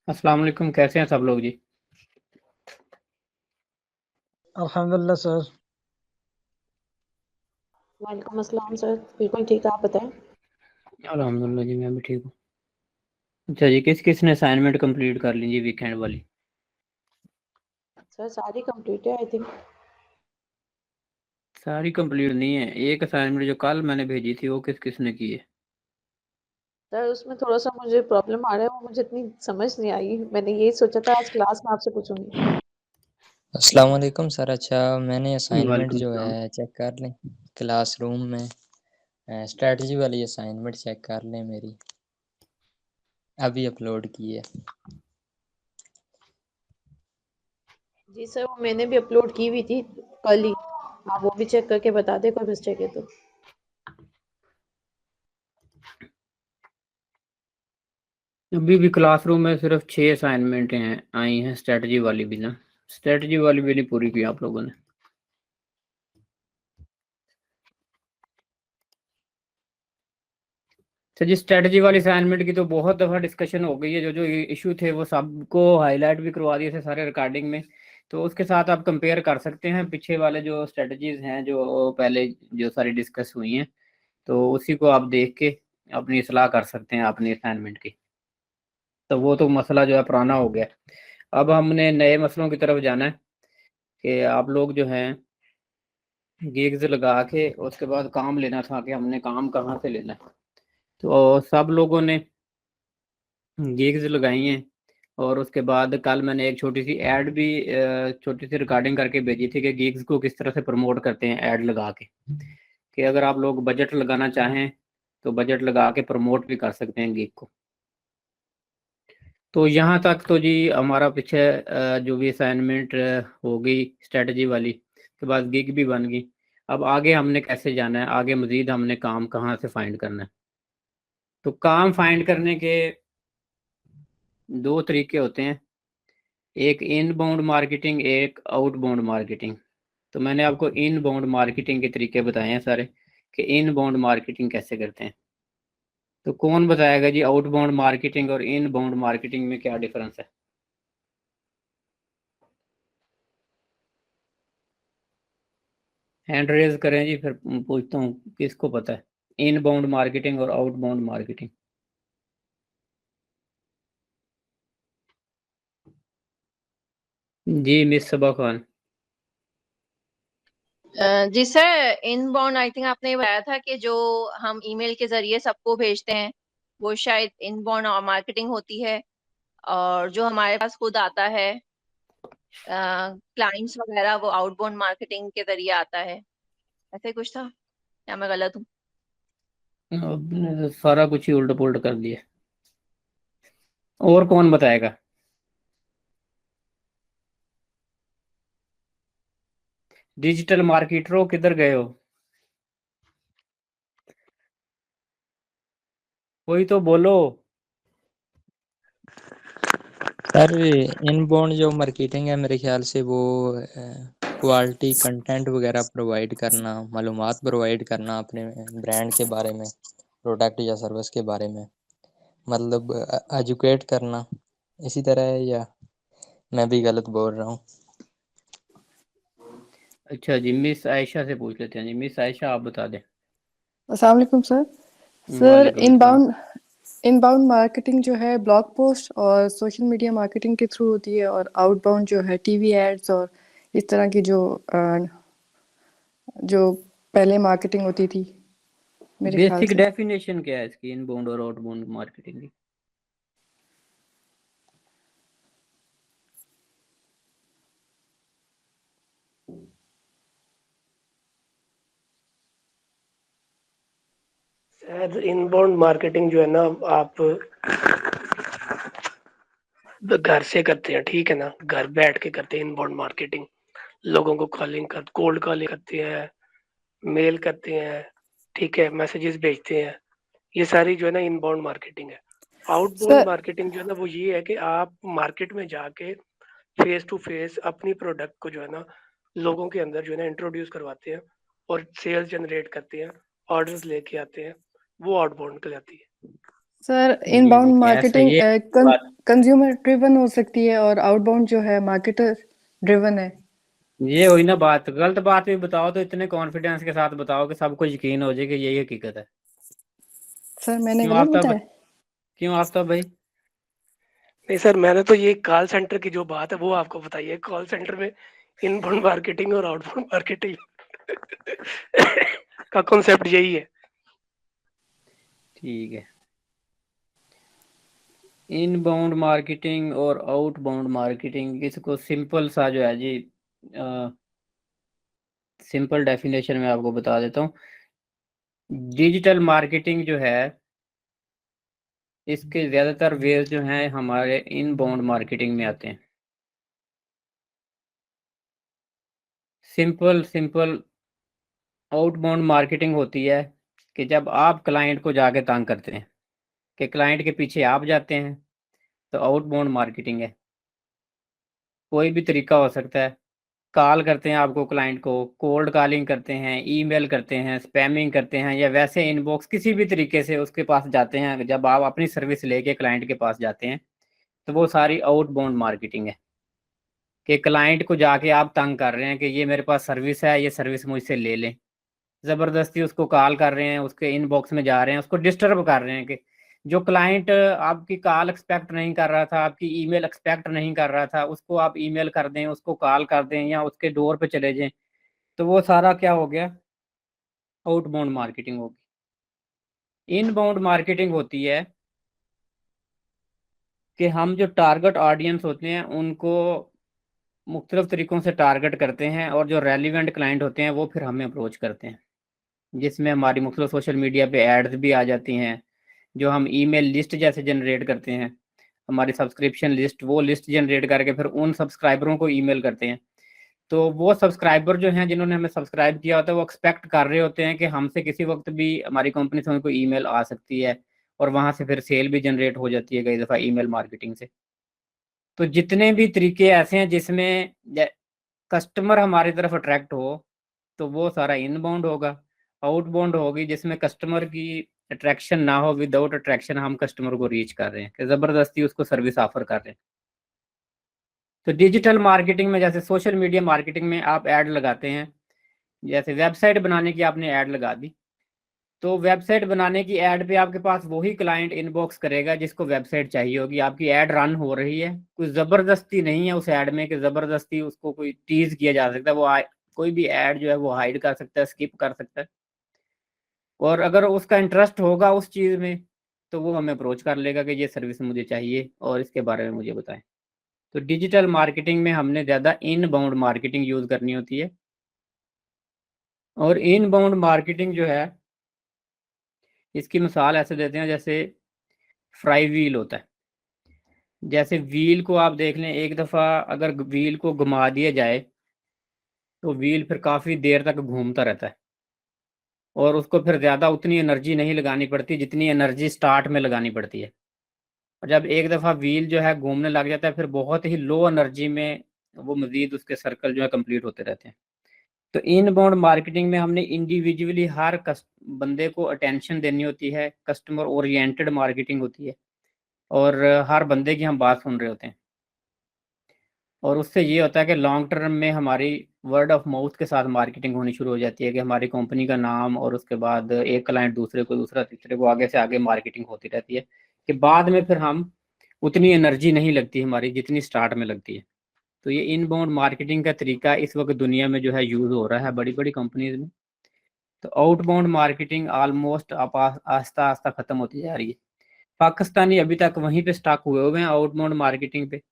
अस्सलाम वालेकुम, कैसे हैं सब लोग जी? अल्हम्दुलिल्लाह सर। वालेकुम अस्सलाम सर, बिल्कुल ठीक है, आप बताएँ? अल्हम्दुलिल्लाह जी, मैं भी ठीक हूँ। अच्छा जी, किस-किस ने असाइनमेंट कंप्लीट कर ली जी वीकेंड वाली? सर सारी कंप्लीट है आई थिंक। सारी कंप्लीट नहीं है, एक असाइनमेंट जो कल मैंने भेजी थी वो किस-किस ने की है? सर उसमें थोड़ा-सा मुझे प्रॉब्लम आ रहा है, वो मुझे इतनी समझ नहीं आई। मैंने यही सोचा था आज क्लास में आपसे पूछूँगी। अस्सलाम वालेकुम सर। अच्छा, मैंने असाइनमेंट वालेकुम जो सलाम। है चेक कर लें क्लासरूम में। स्ट्रेटजी वाली असाइनमेंट चेक कर लें मेरी, अभी अपलोड की है। जी सर, वो मैंने भी अपलोड की हुई थी कल ही। आप वो भी चेक करके बता दें कोई मिस्टेक है तो। अभी भी क्लासरूम में सिर्फ 6 असाइनमेंट हैं आई हैं, स्ट्रेटजी वाली भी ना। स्ट्रेटजी वाली भी नहीं पूरी की आप लोगों ने। तो जी स्ट्रेटजी वाली असाइनमेंट की तो बहुत दफ़ा डिस्कशन हो गई है, जो जो इशू थे वो सबको हाईलाइट भी करवा दिए थे सारे रिकॉर्डिंग में। तो उसके साथ आप कंपेयर कर सकते हैं पीछे वाले जो स्ट्रेटजीज हैं जो पहले जो सारी डिस्कस हुई हैं, तो उसी को आप देख के अपनी सलाह कर सकते हैं अपनी असाइनमेंट की। तो वो तो मसला जो है पुराना हो गया। अब हमने नए मसलों की तरफ जाना है कि आप लोग जो हैं गिग्स लगा के उसके बाद काम लेना था कि हमने काम कहाँ से लेना है। तो सब लोगों ने गिग्स लगाई हैं और उसके बाद कल मैंने एक छोटी सी ऐड भी छोटी सी रिकॉर्डिंग करके भेजी थी कि गिग्स को किस तरह से प्रमोट करते हैं ऐड लगा के, कि अगर आप लोग बजट लगाना चाहें तो बजट लगा के प्रमोट भी कर सकते हैं गिग को। तो यहाँ तक तो जी हमारा पीछे जो भी असाइनमेंट हो गई स्ट्रेटजी वाली के बाद गिग भी बन गई। अब आगे हमने कैसे जाना है, आगे मजीद हमने काम कहाँ से फाइंड करना है। तो काम फाइंड करने के दो तरीके होते हैं, एक इनबाउंड मार्केटिंग, एक आउटबाउंड मार्केटिंग। तो मैंने आपको इनबाउंड मार्केटिंग के तरीके बताए हैं सारे कि इनबाउंड मार्केटिंग कैसे करते हैं। तो कौन बताएगा जी आउटबाउंड मार्केटिंग और इनबाउंड मार्केटिंग में क्या डिफरेंस है? हैंड रेज करें जी, फिर पूछता हूँ किसको पता है इनबाउंड मार्केटिंग और आउटबाउंड मार्केटिंग। जी मिस सबा खान। जी सर, इनबाउंड आई थिंक आपने बताया था कि जो हम ईमेल के जरिए सबको भेजते हैं वो शायद इनबाउंड मार्केटिंग होती है, और जो हमारे पास खुद आता है क्लाइंट्स वगैरह वो आउटबाउंड मार्केटिंग के जरिए आता है। ऐसे ही कुछ था या मैं गलत हूँ? आपने तो सारा कुछ ही उल्ट पुल्ट कर दिया। और कौन बताएगा? डिजिटल मार्केटरों किधर गए हो? कोई तो बोलो। सर, इनबाउंड जो मार्केटिंग है मेरे ख्याल से वो क्वालिटी कंटेंट वगैरह प्रोवाइड करना, मालूमात प्रोवाइड करना अपने ब्रांड के बारे में, प्रोडक्ट या सर्विस के बारे में, मतलब एजुकेट करना, इसी तरह है या मैं भी गलत बोल रहा हूँ? अच्छा जी, मिस आयशा से पूछ लेते हैं जी। मिस आयशा आप बता दें। अस्सलाम वालेकुम सर। सर वालेकुम सलाम। इनबाउंड इनबाउंड मार्केटिंग जो है ब्लॉग पोस्ट और सोशल मीडिया मार्केटिंग के थ्रू होती है, और आउटबाउंड जो है टीवी एड्स और इस तरह की जो पहले मार्केटिंग होती थी मेरे ख्याल बेसिक से। डेफिनेशन क्या है इसकी इनबाउंड और आउटबाउंड मार्केटिंग की? शायद इनबाउंड मार्केटिंग जो है ना, आप घर से करते हैं, ठीक है ना, घर बैठ के करते हैं इनबाउंड मार्केटिंग। लोगों को कॉलिंग कर कोल्ड कॉलिंग करते हैं, मेल करते हैं, ठीक है, मैसेजेस भेजते हैं। ये सारी जो है ना इनबाउंड मार्केटिंग है। आउटबाउंड सर मार्केटिंग जो है ना वो ये है कि आप मार्केट में जाके फेस टू फेस अपनी प्रोडक्ट को जो है ना लोगों के अंदर जो है ना इंट्रोड्यूस करवाते हैं और सेल्स जनरेट करते हैं, ऑर्डर्स लेके आते हैं। वो आउटबाउंड कहलाती है। सर जी इनबाउंड जी, ऐसा मार्केटिंग ये बात, कंज्यूमर ड्रिवन हो सकती है और आउटबाउंड जो है मार्केटर ड्रिवन है। ये हुई ना बात। गलत बात भी बताओ तो इतने कॉन्फिडेंस के साथ बताओ कि सबको यकीन हो जाए कि यही हकीकत है। सर मैंने क्यों गलत आफ्ताब, बताया? क्यों आफ्ताब भाई? नहीं सर, मैंने तो ये कॉल सेंटर की जो बात है वो आपको बताई है। कॉल सेंटर में इनबाउंड मार्केटिंग और आउटबाउंड मार्केटिंग का कॉन्सेप्ट यही है। ठीक है, इनबाउंड मार्केटिंग और आउटबाउंड मार्केटिंग, इसको सिंपल सा जो है जी, सिंपल डेफिनेशन में आपको बता देता हूँ। डिजिटल मार्केटिंग जो है, इसके ज़्यादातर वेज जो हैं हमारे इनबाउंड मार्केटिंग में आते हैं। सिंपल सिंपल आउटबाउंड मार्केटिंग होती है कि जब आप क्लाइंट को जाके तंग करते हैं, कि क्लाइंट के पीछे आप जाते हैं, तो आउटबाउंड मार्केटिंग है। कोई भी तरीका हो सकता है। कॉल करते हैं आपको, क्लाइंट को कोल्ड कॉलिंग करते हैं, ईमेल करते हैं, स्पैमिंग करते हैं, या वैसे इनबॉक्स किसी भी तरीके से उसके पास जाते हैं। जब आप अपनी सर्विस लेके क्लाइंट के पास जाते हैं, तो वो सारी आउटबाउंड मार्केटिंग है। कि क्लाइंट को जाके आप तंग कर रहे हैं कि ये मेरे पास सर्विस है, ये सर्विस मुझसे ले लें। ज़बरदस्ती उसको कॉल कर रहे हैं, उसके इनबॉक्स में जा रहे हैं, उसको डिस्टर्ब कर रहे हैं। कि जो क्लाइंट आपकी कॉल एक्सपेक्ट नहीं कर रहा था, आपकी ईमेल एक्सपेक्ट नहीं कर रहा था, उसको आप ईमेल कर दें, उसको कॉल कर दें, या उसके डोर पे चले जाएं, तो वो सारा क्या हो गया? आउटबाउंड मार्केटिंग होगी। इनबाउंड मार्केटिंग होती है कि हम जो टारगेट ऑडियंस होते हैं उनको मुख्तलिफ तरीकों से टारगेट करते हैं, और जो रेलिवेंट क्लाइंट होते हैं वो फिर हमें अप्रोच करते हैं, जिसमें हमारी मुख्तलिफ सोशल मीडिया पे एड्स भी आ जाती हैं। जो हम ईमेल लिस्ट जैसे जनरेट करते हैं, हमारी सब्सक्रिप्शन लिस्ट, वो लिस्ट जनरेट करके फिर उन सब्सक्राइबरों को ईमेल करते हैं। तो वो सब्सक्राइबर जो हैं जिन्होंने हमें सब्सक्राइब किया होता है, वो एक्सपेक्ट कर रहे होते हैं कि हमसे किसी वक्त भी हमारी कंपनी से उनको ईमेल आ सकती है, और वहाँ से फिर सेल भी जनरेट हो जाती है कई दफ़ा ईमेल मार्केटिंग से। तो जितने भी तरीके ऐसे हैं जिसमें कस्टमर हमारी तरफ अट्रैक्ट हो, तो वो सारा इनबाउंड होगा। आउटबाउंड होगी जिसमें कस्टमर की अट्रैक्शन ना हो, विदाउट अट्रैक्शन हम कस्टमर को रीच कर रहे हैं, कि ज़बरदस्ती उसको सर्विस ऑफर कर रहे हैं। तो डिजिटल मार्केटिंग में, जैसे सोशल मीडिया मार्केटिंग में आप ऐड लगाते हैं, जैसे वेबसाइट बनाने की आपने ऐड लगा दी, तो वेबसाइट बनाने की ऐड पे आपके पास वही क्लाइंट इनबॉक्स करेगा जिसको वेबसाइट चाहिए होगी। आपकी ऐड रन हो रही है, कोई ज़बरदस्ती नहीं है उस ऐड में कि ज़बरदस्ती उसको कोई टीज किया जा सकता है। कोई भी ऐड जो है वो हाइड कर सकता है, स्किप कर सकता है, और अगर उसका इंटरेस्ट होगा उस चीज़ में, तो वो हमें अप्रोच कर लेगा कि ये सर्विस मुझे चाहिए और इसके बारे में मुझे बताएं। तो डिजिटल मार्केटिंग में हमने ज़्यादा इनबाउंड मार्केटिंग यूज़ करनी होती है। और इनबाउंड मार्केटिंग जो है, इसकी मिसाल ऐसे देते हैं, जैसे फ्राई व्हील होता है। जैसे व्हील को आप देख लें, एक दफ़ा अगर व्हील को घुमा दिया जाए, तो व्हील फिर काफ़ी देर तक घूमता रहता है, और उसको फिर ज़्यादा उतनी एनर्जी नहीं लगानी पड़ती जितनी एनर्जी स्टार्ट में लगानी पड़ती है। और जब एक दफ़ा व्हील जो है घूमने लग जाता है, फिर बहुत ही लो एनर्जी में वो मज़ीद उसके सर्कल जो है कंप्लीट होते रहते हैं। तो इनबाउंड मार्केटिंग में हमने इंडिविजुअली हर बंदे को अटेंशन देनी होती है, कस्टमर ओरिएंटेड मार्केटिंग होती है, और हर बंदे की हम बात सुन रहे होते हैं। और उससे ये होता है कि लॉन्ग टर्म में हमारी वर्ड ऑफ माउथ के साथ मार्केटिंग होनी शुरू हो जाती है, कि हमारी कंपनी का नाम, और उसके बाद एक क्लाइंट दूसरे को, दूसरा तीसरे को, आगे से आगे मार्केटिंग होती रहती है, कि बाद में फिर हम उतनी एनर्जी नहीं लगती हमारी जितनी स्टार्ट में लगती है। तो ये इनबाउंड मार्केटिंग का तरीका इस वक्त दुनिया में जो है यूज़ हो रहा है बड़ी बड़ी कंपनीज में। तो आउटबाउंड मार्केटिंग ऑलमोस्ट आप आस्ता आस्ता ख़त्म होती जा रही है। पाकिस्तानी अभी तक वहीं पे स्टक हुए हुए हैं आउटबाउंड मार्केटिंग पे।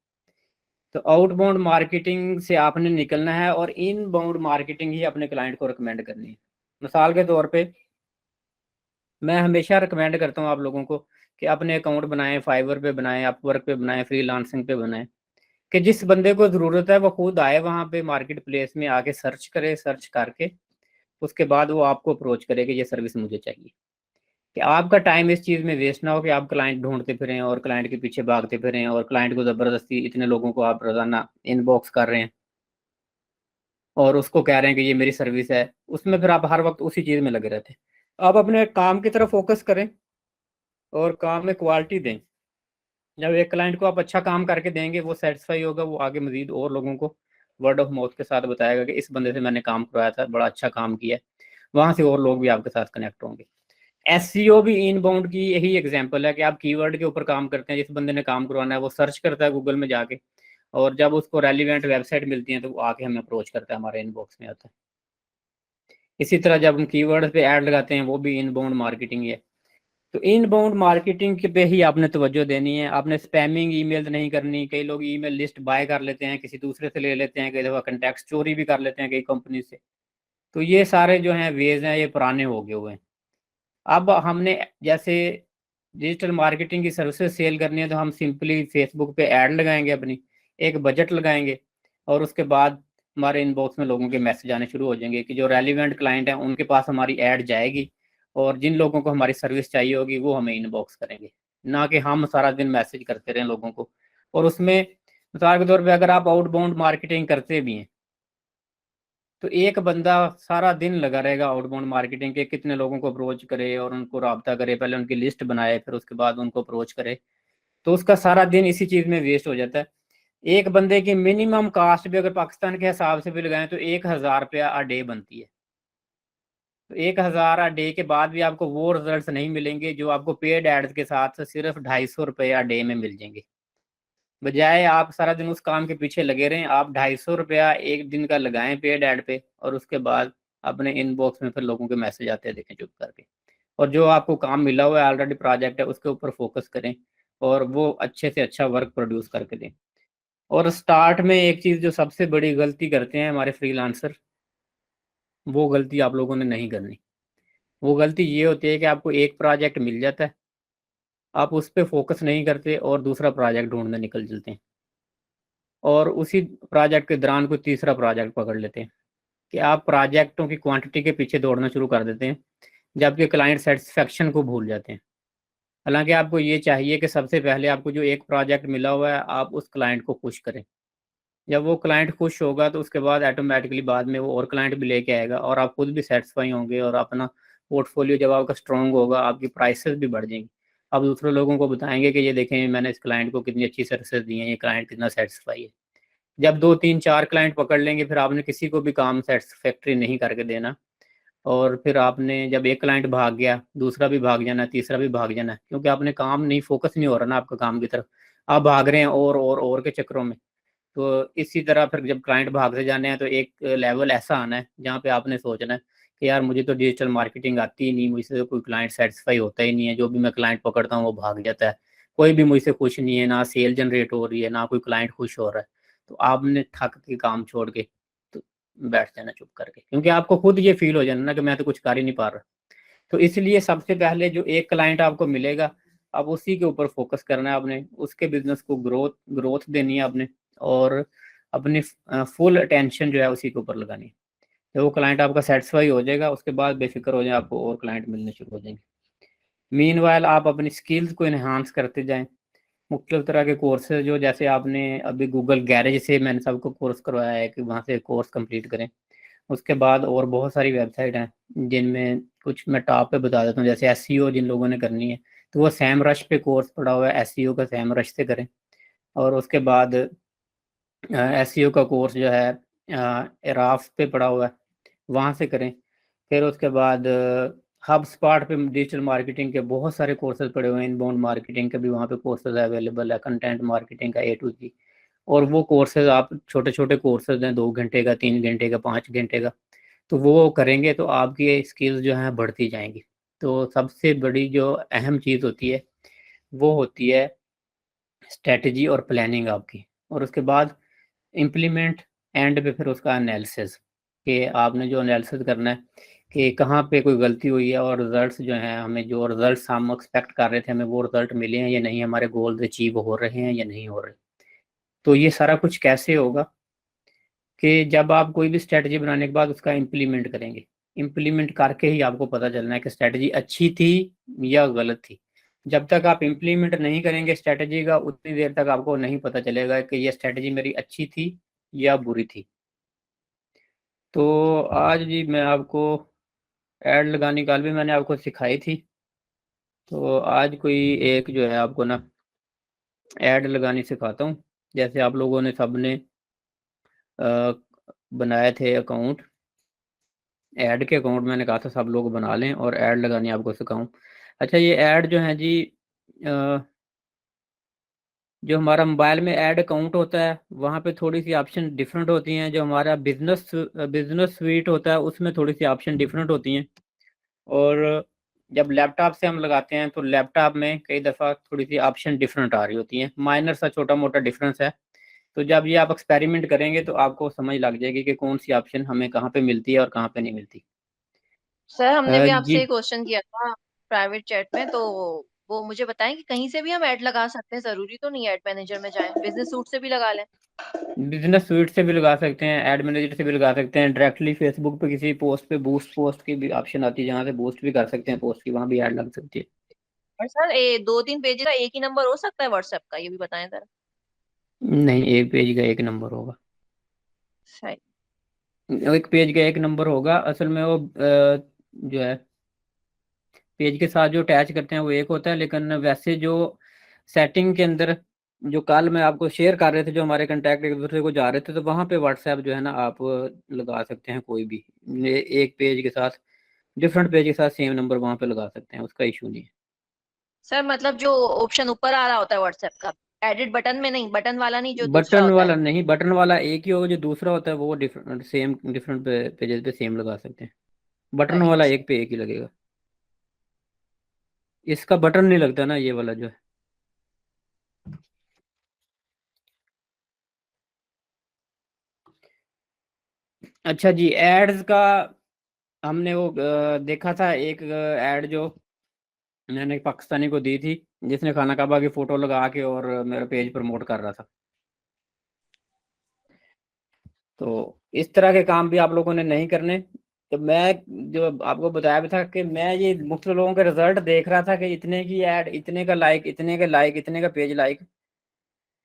तो आउटबाउंड मार्केटिंग से आपने निकलना है, और इनबाउंड मार्केटिंग ही अपने क्लाइंट को रिकमेंड करनी है। मिसाल के तौर पे मैं हमेशा रिकमेंड करता हूँ आप लोगों को कि अपने अकाउंट बनाएं, फाइवर पे बनाएं, अपवर्क पे बनाएं, फ्रीलांसिंग पे बनाएं, कि जिस बंदे को ज़रूरत है वो खुद आए वहाँ पे मार्केट प्लेस में आके सर्च करे, सर्च करके उसके बाद वो आपको अप्रोच करे कि ये सर्विस मुझे चाहिए। कि आपका टाइम इस चीज़ में वेस्ट ना हो कि आप क्लाइंट ढूंढते फिरें और क्लाइंट के पीछे भागते फिरें, और क्लाइंट को ज़बरदस्ती इतने लोगों को आप रोज़ाना इनबॉक्स कर रहे हैं और उसको कह रहे हैं कि ये मेरी सर्विस है। उसमें फिर आप हर वक्त उसी चीज़ में लगे रहते हैं। आप अपने काम की तरफ फोकस करें, और काम में क्वालिटी दें। जब एक क्लाइंट को आप अच्छा काम करके देंगे, वो सेटिस्फाई होगा, वो आगे मजीद और लोगों को वर्ड ऑफ माउथ के साथ बताएगा कि इस बंदे से मैंने काम करवाया था, बड़ा अच्छा काम किया है। वहाँ से और लोग भी आपके साथ कनेक्ट होंगे। एसईओ भी इनबाउंड की यही एग्जांपल है कि आप कीवर्ड के ऊपर काम करते हैं। जिस बंदे ने काम करवाना है वो सर्च करता है गूगल में जाके, और जब उसको रेलिवेंट वेबसाइट मिलती है तो वो आके हमें अप्रोच करता है, हमारे इनबॉक्स में आता है। इसी तरह जब हम कीवर्ड पे ऐड लगाते हैं, वो भी इनबाउंड मार्केटिंग है। तो इनबाउंड मार्केटिंग के पे ही आपने तवज्जो देनी है। आपने स्पैमिंग ईमेल नहीं करनी। कई लोग ईमेल लिस्ट बाय कर लेते हैं, किसी दूसरे से ले लेते हैं, कई दफ़ा कंटैक्ट चोरी भी कर लेते हैं कई कंपनी से। तो ये सारे जो हैं वेज हैं, ये पुराने हो गए हुए हैं। अब हमने जैसे डिजिटल मार्केटिंग की सर्विसेज सेल करनी है, तो हम सिंपली फेसबुक पे ऐड लगाएंगे, अपनी एक बजट लगाएंगे, और उसके बाद हमारे इनबॉक्स में लोगों के मैसेज आने शुरू हो जाएंगे कि जो रेलिवेंट क्लाइंट हैं उनके पास हमारी ऐड जाएगी, और जिन लोगों को हमारी सर्विस चाहिए होगी वो हमें इनबॉक्स करेंगे, ना कि हम सारा दिन मैसेज करते रहें लोगों को। और उसमें मिसाल के तौर पर अगर आप आउटबाउंड मार्केटिंग करते भी हैं, तो एक बंदा सारा दिन लगा रहेगा आउटबाउंड मार्केटिंग के, कितने लोगों को अप्रोच करे और उनको राब्ता करे, पहले उनकी लिस्ट बनाए, फिर उसके बाद उनको अप्रोच करे। तो उसका सारा दिन इसी चीज़ में वेस्ट हो जाता है। एक बंदे की मिनिमम कास्ट भी अगर पाकिस्तान के हिसाब से भी लगाएं तो 1,000 रुपया अ डे बनती है। तो 1,000 अ डे के बाद भी आपको वो रिजल्ट नहीं मिलेंगे जो आपको पेड एड्स के साथ सिर्फ 250 रुपये अ डे में मिल जाएंगे। बजाय आप सारा दिन उस काम के पीछे लगे रहें, आप 250 रुपया एक दिन का लगाएं पेड ऐड पे, और उसके बाद अपने इनबॉक्स में फिर लोगों के मैसेज आते हैं देखें चुप करके, और जो आपको काम मिला हुआ है ऑलरेडी प्रोजेक्ट है उसके ऊपर फोकस करें, और वो अच्छे से अच्छा वर्क प्रोड्यूस करके दें। और स्टार्ट में एक चीज़ जो सबसे बड़ी गलती करते हैं हमारे फ्रीलांसर, वो गलती आप लोगों ने नहीं करनी। वो गलती ये होती है कि आपको एक प्रोजेक्ट मिल जाता है, आप उस पर फोकस नहीं करते और दूसरा प्रोजेक्ट ढूंढने निकल चलते हैं, और उसी प्रोजेक्ट के दौरान कोई तीसरा प्रोजेक्ट पकड़ लेते हैं, कि आप प्रोजेक्टों की क्वांटिटी के पीछे दौड़ना शुरू कर देते हैं, जबकि क्लाइंट सेटिस्फेक्शन को भूल जाते हैं। हालांकि आपको ये चाहिए कि सबसे पहले आपको जो एक प्रोजेक्ट मिला हुआ है आप उस क्लाइंट को खुश करें। जब वो क्लाइंट खुश होगा तो उसके बाद ऑटोमेटिकली बाद में वो और क्लाइंट भी लेके आएगा, और आप खुद भी सेटिस्फाई होंगे, और अपना पोर्टफोलियो जब आपका स्ट्रॉन्ग होगा आपकी प्राइसेस भी बढ़ जाएंगी। आप दूसरे लोगों को बताएंगे कि ये देखें मैंने इस क्लाइंट को कितनी अच्छी सर्विसेज दी हैं, ये क्लाइंट कितना सेटिस्फाई है। जब 2 3 4 क्लाइंट पकड़ लेंगे, फिर आपने किसी को भी काम सेटिस्फैक्ट्री नहीं करके देना, और फिर आपने जब एक क्लाइंट भाग गया दूसरा भी भाग जाना है, तीसरा भी भाग जाना है, क्योंकि आपने काम नहीं, फोकस नहीं हो रहा ना आपका काम की तरफ, आप भाग रहे हैं और के चक्करों में। तो इसी तरह फिर जब क्लाइंट भागते जाने हैं तो एक लेवल ऐसा आना है जहाँ पे आपने सोचना है कि यार मुझे तो डिजिटल मार्केटिंग आती ही नहीं, मुझसे तो कोई क्लाइंट सेटिस्फाई होता ही नहीं है, जो भी मैं क्लाइंट पकड़ता हूँ वो भाग जाता है, कोई भी मुझसे खुश नहीं है, ना सेल जनरेट हो रही है, ना कोई क्लाइंट खुश हो रहा है। तो आपने थक के काम छोड़ के तो बैठ जाना चुप करके, क्योंकि आपको खुद ये फील हो जाना ना कि मैं तो कुछ कर ही नहीं पा रहा। तो इसलिए सबसे पहले जो एक क्लाइंट आपको मिलेगा, अब उसी के ऊपर फोकस करना है आपने, उसके बिजनेस को ग्रोथ ग्रोथ देनी है आपने, और अपनी फुल अटेंशन जो है उसी के ऊपर लगानी है। जब वो क्लाइंट आपका सेटिस्फाई हो जाएगा उसके बाद बेफिक्र हो जाए, आपको और क्लाइंट मिलने शुरू हो जाएंगे। मीनवाइल आप अपनी स्किल्स को इन्हांस करते जाएं। मुख्तलिफ तरह के कोर्सेज जो, जैसे आपने अभी गूगल गैरेज से मैंने सबको कोर्स करवाया है कि वहाँ से कोर्स कंप्लीट करें। उसके बाद और बहुत सारी वेबसाइट हैं जिनमें कुछ मैं टॉप पे बता देता हूँ, जैसे एसईओ जिन लोगों ने करनी है तो वो सैम रश पे कोर्स पड़ा हुआ है, एसईओ का सैम रश से करें। और उसके बाद एसईओ का कोर्स जो है इराफ पे पड़ा हुआ है, वहाँ से करें। फिर उसके बाद हब स्पॉट पे डिजिटल मार्केटिंग के बहुत सारे कोर्सेज पड़े हुए हैं, इनबाउंड मार्केटिंग के भी वहाँ पे कोर्सेज अवेलेबल है, कंटेंट मार्केटिंग का A to Z। और वो कोर्सेज आप छोटे छोटे कोर्सेज हैं, 2 घंटे का, 3 घंटे का, 5 घंटे का, तो वो करेंगे तो आपकी स्किल्स जो हैं बढ़ती जाएंगी। तो सबसे बड़ी जो अहम चीज़ होती है वो होती है स्ट्रेटजी और प्लानिंग आपकी, और उसके बाद इम्प्लीमेंट एंड पे फिर उसका एनालिसिस, कि आपने जो एनालिसिस करना है कि कहाँ पे कोई गलती हुई है, और रिजल्ट्स जो हैं, हमें जो रिजल्ट्स हम एक्सपेक्ट कर रहे थे हमें वो रिजल्ट मिले हैं या नहीं, हमारे गोल्स अचीव हो रहे हैं या नहीं हो रहे। तो ये सारा कुछ कैसे होगा कि जब आप कोई भी स्ट्रेटजी बनाने के बाद उसका इम्प्लीमेंट करेंगे, इम्प्लीमेंट करके ही आपको पता चलना है कि स्ट्रेटजी अच्छी थी या गलत थी। जब तक आप इम्प्लीमेंट नहीं करेंगे स्ट्रेटजी का, उतनी देर तक आपको नहीं पता चलेगा कि ये स्ट्रेटजी मेरी अच्छी थी या बुरी थी। तो आज जी मैं आपको ऐड लगाने का भी मैंने आपको सिखाई थी, तो आज कोई एक जो है आपको ना ऐड लगानी सिखाता हूँ। जैसे आप लोगों ने सबने बनाए थे अकाउंट, ऐड के अकाउंट मैंने कहा था सब लोग बना लें और ऐड लगानी आपको सिखाऊं। अच्छा, ये ऐड जो है जी, जो हमारा मोबाइल में ऐड अकाउंट होता है वहाँ पे थोड़ी सी ऑप्शन डिफरेंट होती हैं। जो हमारा बिजनेस स्वीट होता है उसमें थोड़ी सी ऑप्शन डिफरेंट होती हैं। और जब लैपटॉप से हम लगाते हैं तो लैपटॉप में कई दफ़ा थोड़ी सी ऑप्शन डिफरेंट आ रही होती हैं, माइनर सा छोटा मोटा डिफरेंस है। तो जब ये आप एक्सपेरिमेंट करेंगे तो आपको समझ लग जाएगी कि कौन सी ऑप्शन हमें कहाँ पे मिलती है और कहाँ पे नहीं मिलती। सर हमने भी जी, आपसे क्वेश्चन किया था प्राइवेट चैट में, तो वो मुझे बताएं कि कहीं से भी हम ऐड लगा सकते हैं, जरूरी तो नहीं ऐड मैनेजर में जाएं, बिजनेस सूट से भी लगा लें। बिजनेस स्वीट से भी लगा सकते हैं, एड मैनेजर से भी लगा सकते हैं, डायरेक्टली फेसबुक पे किसी पोस्ट पे बूस्ट पोस्ट की भी ऑप्शन आती है जहाँ से बूस्ट भी कर सकते हैं पोस्ट की, वहाँ भी ऐड लग सकती है। और सर ये 2-3 पेज का एक ही नंबर हो सकता है व्हाट्सएप का, ये भी बताएं जरा। नहीं, एक पेज का एक नंबर होगा। सही। एक पेज का एक नंबर होगा, असल में वो जो है पेज के साथ जो अटैच करते हैं वो एक होता है, लेकिन वैसे जो सेटिंग के अंदर जो कल मैं आपको शेयर कर रहे थे, जो हमारे कंटैक्ट एक दूसरे को जा रहे थे, तो वहाँ पे व्हाट्सएप जो है ना आप लगा सकते हैं कोई भी एक पेज के साथ, डिफरेंट पेज के साथ सेम नंबर वहाँ पे लगा सकते हैं, उसका इशू नहीं है। सर मतलब जो ऑप्शन ऊपर आ रहा होता है व्हाट्सएप का, एडिट बटन में नहीं, बटन वाला नहीं, जो दूसरा बटन होता है। वाला नहीं, बटन वाला एक ही होगा, जो दूसरा होता है वो डिफरेंट पेजेस पे सेम लगा सकते हैं। बटन चलिए वाला सर। एक पे एक ही लगेगा। इसका बटन नहीं लगता ना, ये वाला जो है। अच्छा जी, एड्स का हमने वो देखा था एक ऐड जो मैंने एक पाकिस्तानी को दी थी, जिसने खाना काबा की फोटो लगा के और मेरा पेज प्रमोट कर रहा था। तो इस तरह के काम भी आप लोगों ने नहीं करने। तो मैं जो आपको बताया भी था कि मैं ये मुख्तलिफ लोगों के रिजल्ट देख रहा था कि इतने की ऐड, इतने का लाइक, इतने का लाइक, इतने का पेज लाइक।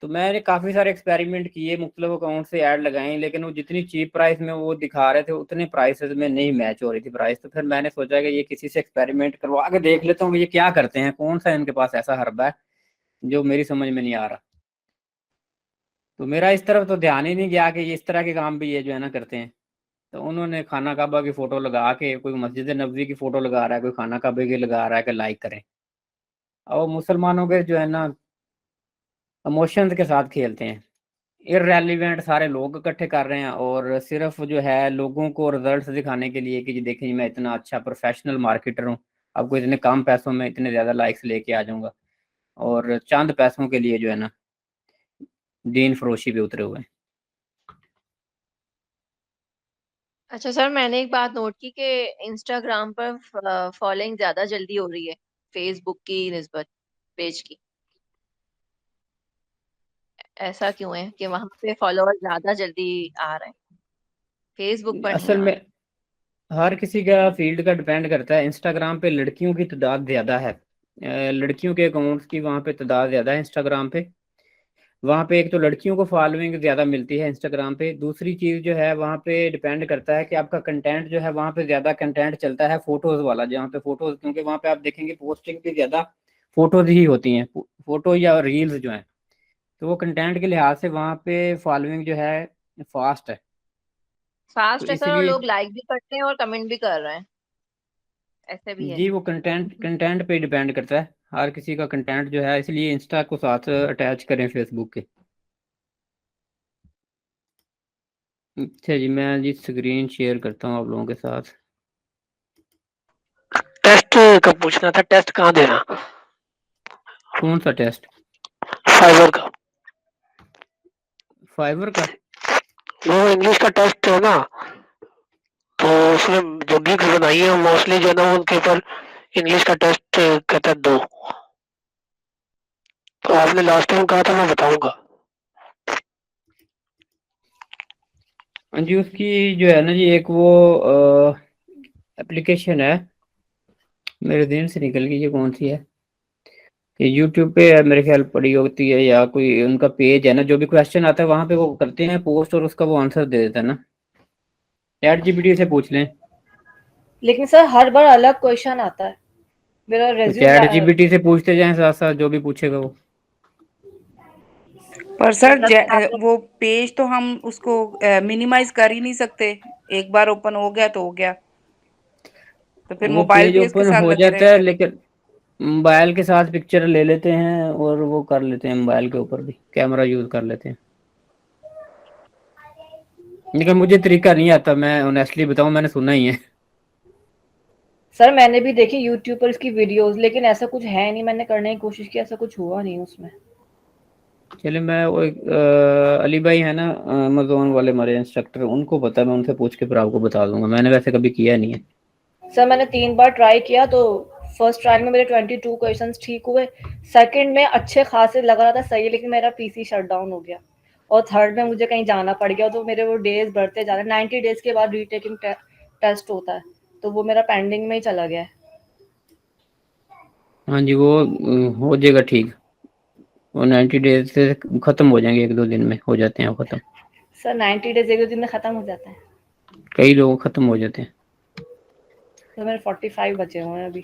तो मैंने काफ़ी सारे एक्सपेरिमेंट किए, मुख्तलिफ अकाउंट से ऐड लगाई, लेकिन वो जितनी चीप प्राइस में वो दिखा रहे थे उतने प्राइसेस में नहीं मैच हो रही थी प्राइस। तो फिर मैंने सोचा कि ये किसी से एक्सपेरिमेंट करवा के देख लेता हूँ कि ये क्या करते हैं, कौन सा इनके पास ऐसा हरबा है जो मेरी समझ में नहीं आ रहा। तो मेरा इस तरफ तो ध्यान ही नहीं गया कि ये इस तरह के काम भी ये जो है ना करते हैं। तो उन्होंने खाना काबा की फोटो लगा के, कोई मस्जिद नबवी की फोटो लगा रहा है, कोई खाना काबे की लगा रहा है कि लाइक करें। और मुसलमानों के जो है ना इमोशंस के साथ खेलते हैं। इररेलीवेंट सारे लोग इकट्ठे कर रहे हैं और सिर्फ जो है लोगों को रिजल्ट्स दिखाने के लिए कि जी देखिए मैं इतना अच्छा प्रोफेशनल मार्केटर हूँ, आपको इतने कम पैसों में इतने ज़्यादा लाइक्स लेके आ जाऊंगा। और चंद पैसों के लिए जो है ना दीन फरोशी पे उतरे हुए हैं। अच्छा सर, मैंने एक बात नोट की कि इंस्टाग्राम पर फॉलोइंग ज्यादा जल्दी हो रही है फेसबुक की निस्बत पेज की। ऐसा क्यों है कि वहां पे फॉलोअर ज्यादा जल्दी आ रहे हैं, फेसबुक पर नहीं असल आ में रहे? हर किसी का फील्ड का डिपेंड करता है। इंस्टाग्राम पे लड़कियों की तादाद ज़्यादा है, लड़कियों के अकाउंट्स की वहाँ पे तादाद ज़्यादा है इंस्टाग्राम पे। वहाँ पे एक तो लड़कियों को फॉलोइंग ज़्यादा मिलती है इंस्टाग्राम पे, दूसरी चीज़ जो है वहाँ पे डिपेंड करता है कि आपका कंटेंट जो है, वहाँ पे ज़्यादा कंटेंट चलता है फोटोज़ वाला, जहाँ पे फोटोज़, क्योंकि वहाँ पे आप देखेंगे पोस्टिंग भी ज़्यादा फोटोज़ ही होती हैं, फोटो या रील्स जो हैं। तो वो कंटेंट के लिहाज से वहाँ पे फॉलोइंग जो है फास्ट है। तो फास्ट है सर, और इसलिए लोग लाइक भी करते हैं और कमेंट भी कर रहे हैं, ऐसे भी है। जी वो कंटेंट पे डिपेंड करता है, हर किसी का कंटेंट जो है, इसलिए इंस्टा को साथ अटैच करें फेसबुक के। अच्छा जी, मैं जी स्क्रीन शेयर करता हूँ आप लोगों के साथ। टेस्ट कब पूछना था, टेस्ट कहाँ देना? कौन सा टेस्ट? फाइवर का। फाइवर का? वो इंग्लिश का टेस्ट है ना, तो उसमें जो गिग्स बनाई है मोस्टली जो है ना उनके ऊपर इंग्लिश का टेस्ट कहता है दो। तो आपने लास्ट टाइम कहा था मैं बताऊंगा। हाँ जी, उसकी जो है ना जी एक वो एप्लीकेशन है, मेरे दिन से निकल गई, ये कौन सी है? ये यूट्यूब पे है मेरे ख्याल, पड़ी होती है, या कोई उनका पेज है ना, जो भी क्वेश्चन आता है वहां पे वो करते हैं पोस्ट और उसका वो आंसर दे देता है ना। चैट जीपीटी से पूछ लें। लेकिन सर हर बार अलग क्वेश्चन आता है। मेरा तो रेज्यूम चैट जीपीटी से पूछते जाएं साथ साथ, जो भी पूछेगा वो। पर सर मतलब वो पेज तो हम उसको मिनिमाइज कर ही नहीं सकते, एक बार ओपन हो गया तो हो गया, तो फिर वो मोबाइल पेज पे इसके ओपन साथ हो लगे रहे जाता है, फिर। लेकिन मोबाइल के साथ पिक्चर ले लेते हैं और वो कर लेते हैं, मोबाइल के ऊपर भी कैमरा यूज कर लेते हैं। लेकिन मुझे तरीका नहीं आता, मैं ऑनेस्टली बताऊं, मैंने सुना ही है। सर मैंने भी देखी यूट्यूब पर इसकी वीडियोस, लेकिन ऐसा कुछ है नहीं, मैंने करने की कोशिश की, ऐसा कुछ हुआ नहीं उसमें। चले, मैं वो एक अली भाई है ना अमेजोन वाले हमारे इंस्ट्रक्टर, उनको पता है, मैं उनसे पूछ के फिर आपको बता दूंगा, मैंने वैसे कभी किया नहीं है। सर मैंने 3 बार ट्राई किया, तो फर्स्ट ट्रायल में मेरे 22 क्वेश्चंस ठीक हुए, सेकंड में अच्छे खासे लग रहा था सही, लेकिन मेरा पीसी शट डाउन हो गया, और थर्ड में मुझे कहीं जाना पड़ गया, तो मेरे वो डेज बढ़ते जा रहे, 90 डेज के बाद रीटेकिंग टेस्ट होता है, तो वो मेरा पेंडिंग में ही चला गया है। हाँ जी, वो हो जाएगा ठीक, वो 90 डेज से खत्म हो जाएंगे, 1-2 दिन में हो जाते हैं वो खत्म। सर 90 डेज 1-2 दिन में खत्म हो जाता है? कई लोग खत्म हो जाते हैं। तो मेरे 45 बचे हुए हैं अभी।